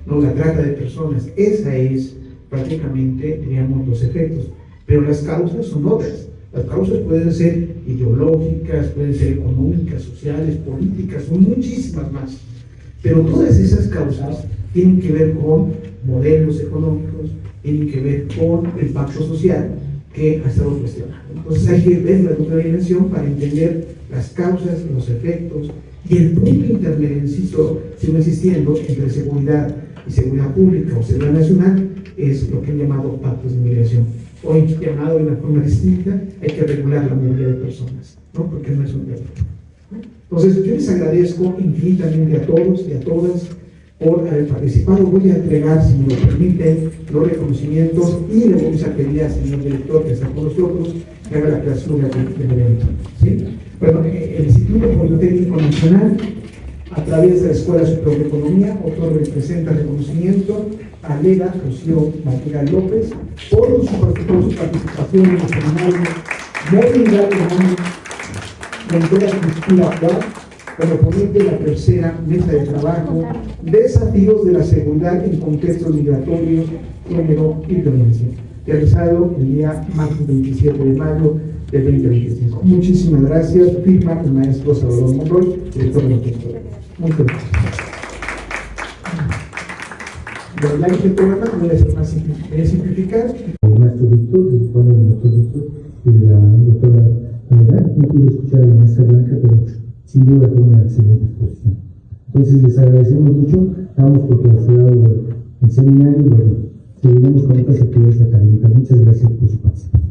¿no? La trata de personas. Esa es prácticamente, diríamos, los efectos. Pero las causas son otras. Las causas pueden ser ideológicas, pueden ser económicas, sociales, políticas, son muchísimas más. Pero todas esas causas tienen que ver con modelos económicos, tienen que ver con el pacto social que ha estado cuestionado. Entonces hay que ver la otra dimensión para entender las causas, los efectos y el punto intermedio, insisto, sigo insistiendo, entre seguridad y seguridad pública o seguridad nacional es lo que han llamado pactos de migración. Hoy llamado de una forma distinta, hay que regular la movilidad de personas, ¿no? Porque no es un delito. Entonces, yo les agradezco infinitamente a todos y a todas por haber participado. Voy a entregar, si me lo permiten, los reconocimientos y le vamos a pedir al señor director que está con nosotros que haga la clausura del evento. ¿Sí? Bueno, el Instituto Politécnico Nacional, a través de la Escuela Superior de Economía, presenta reconocimiento a Lela Rocío Madrigal López por su participación en el seminario Movilidad Humana, Fronteras Cristina Juárez, como ponente de la tercera mesa de trabajo, Desafíos de la Seguridad en Contextos Migratorios, Género y Violencia, realizado el día martes 27 de mayo del 2025. Muchísimas gracias. Firma el maestro Salvador Monroy, director de la Cultura. Muchas gracias. Los likes del programa voy a hacer más simplificar. El maestro Víctor, el doctor Víctor, escuchar a la maestra Blanca, pero sin duda fue una excelente exposición. Entonces les agradecemos mucho, damos por clausurado el seminario y bueno, seguiremos con otras actividades académicas. Muchas gracias por su participación.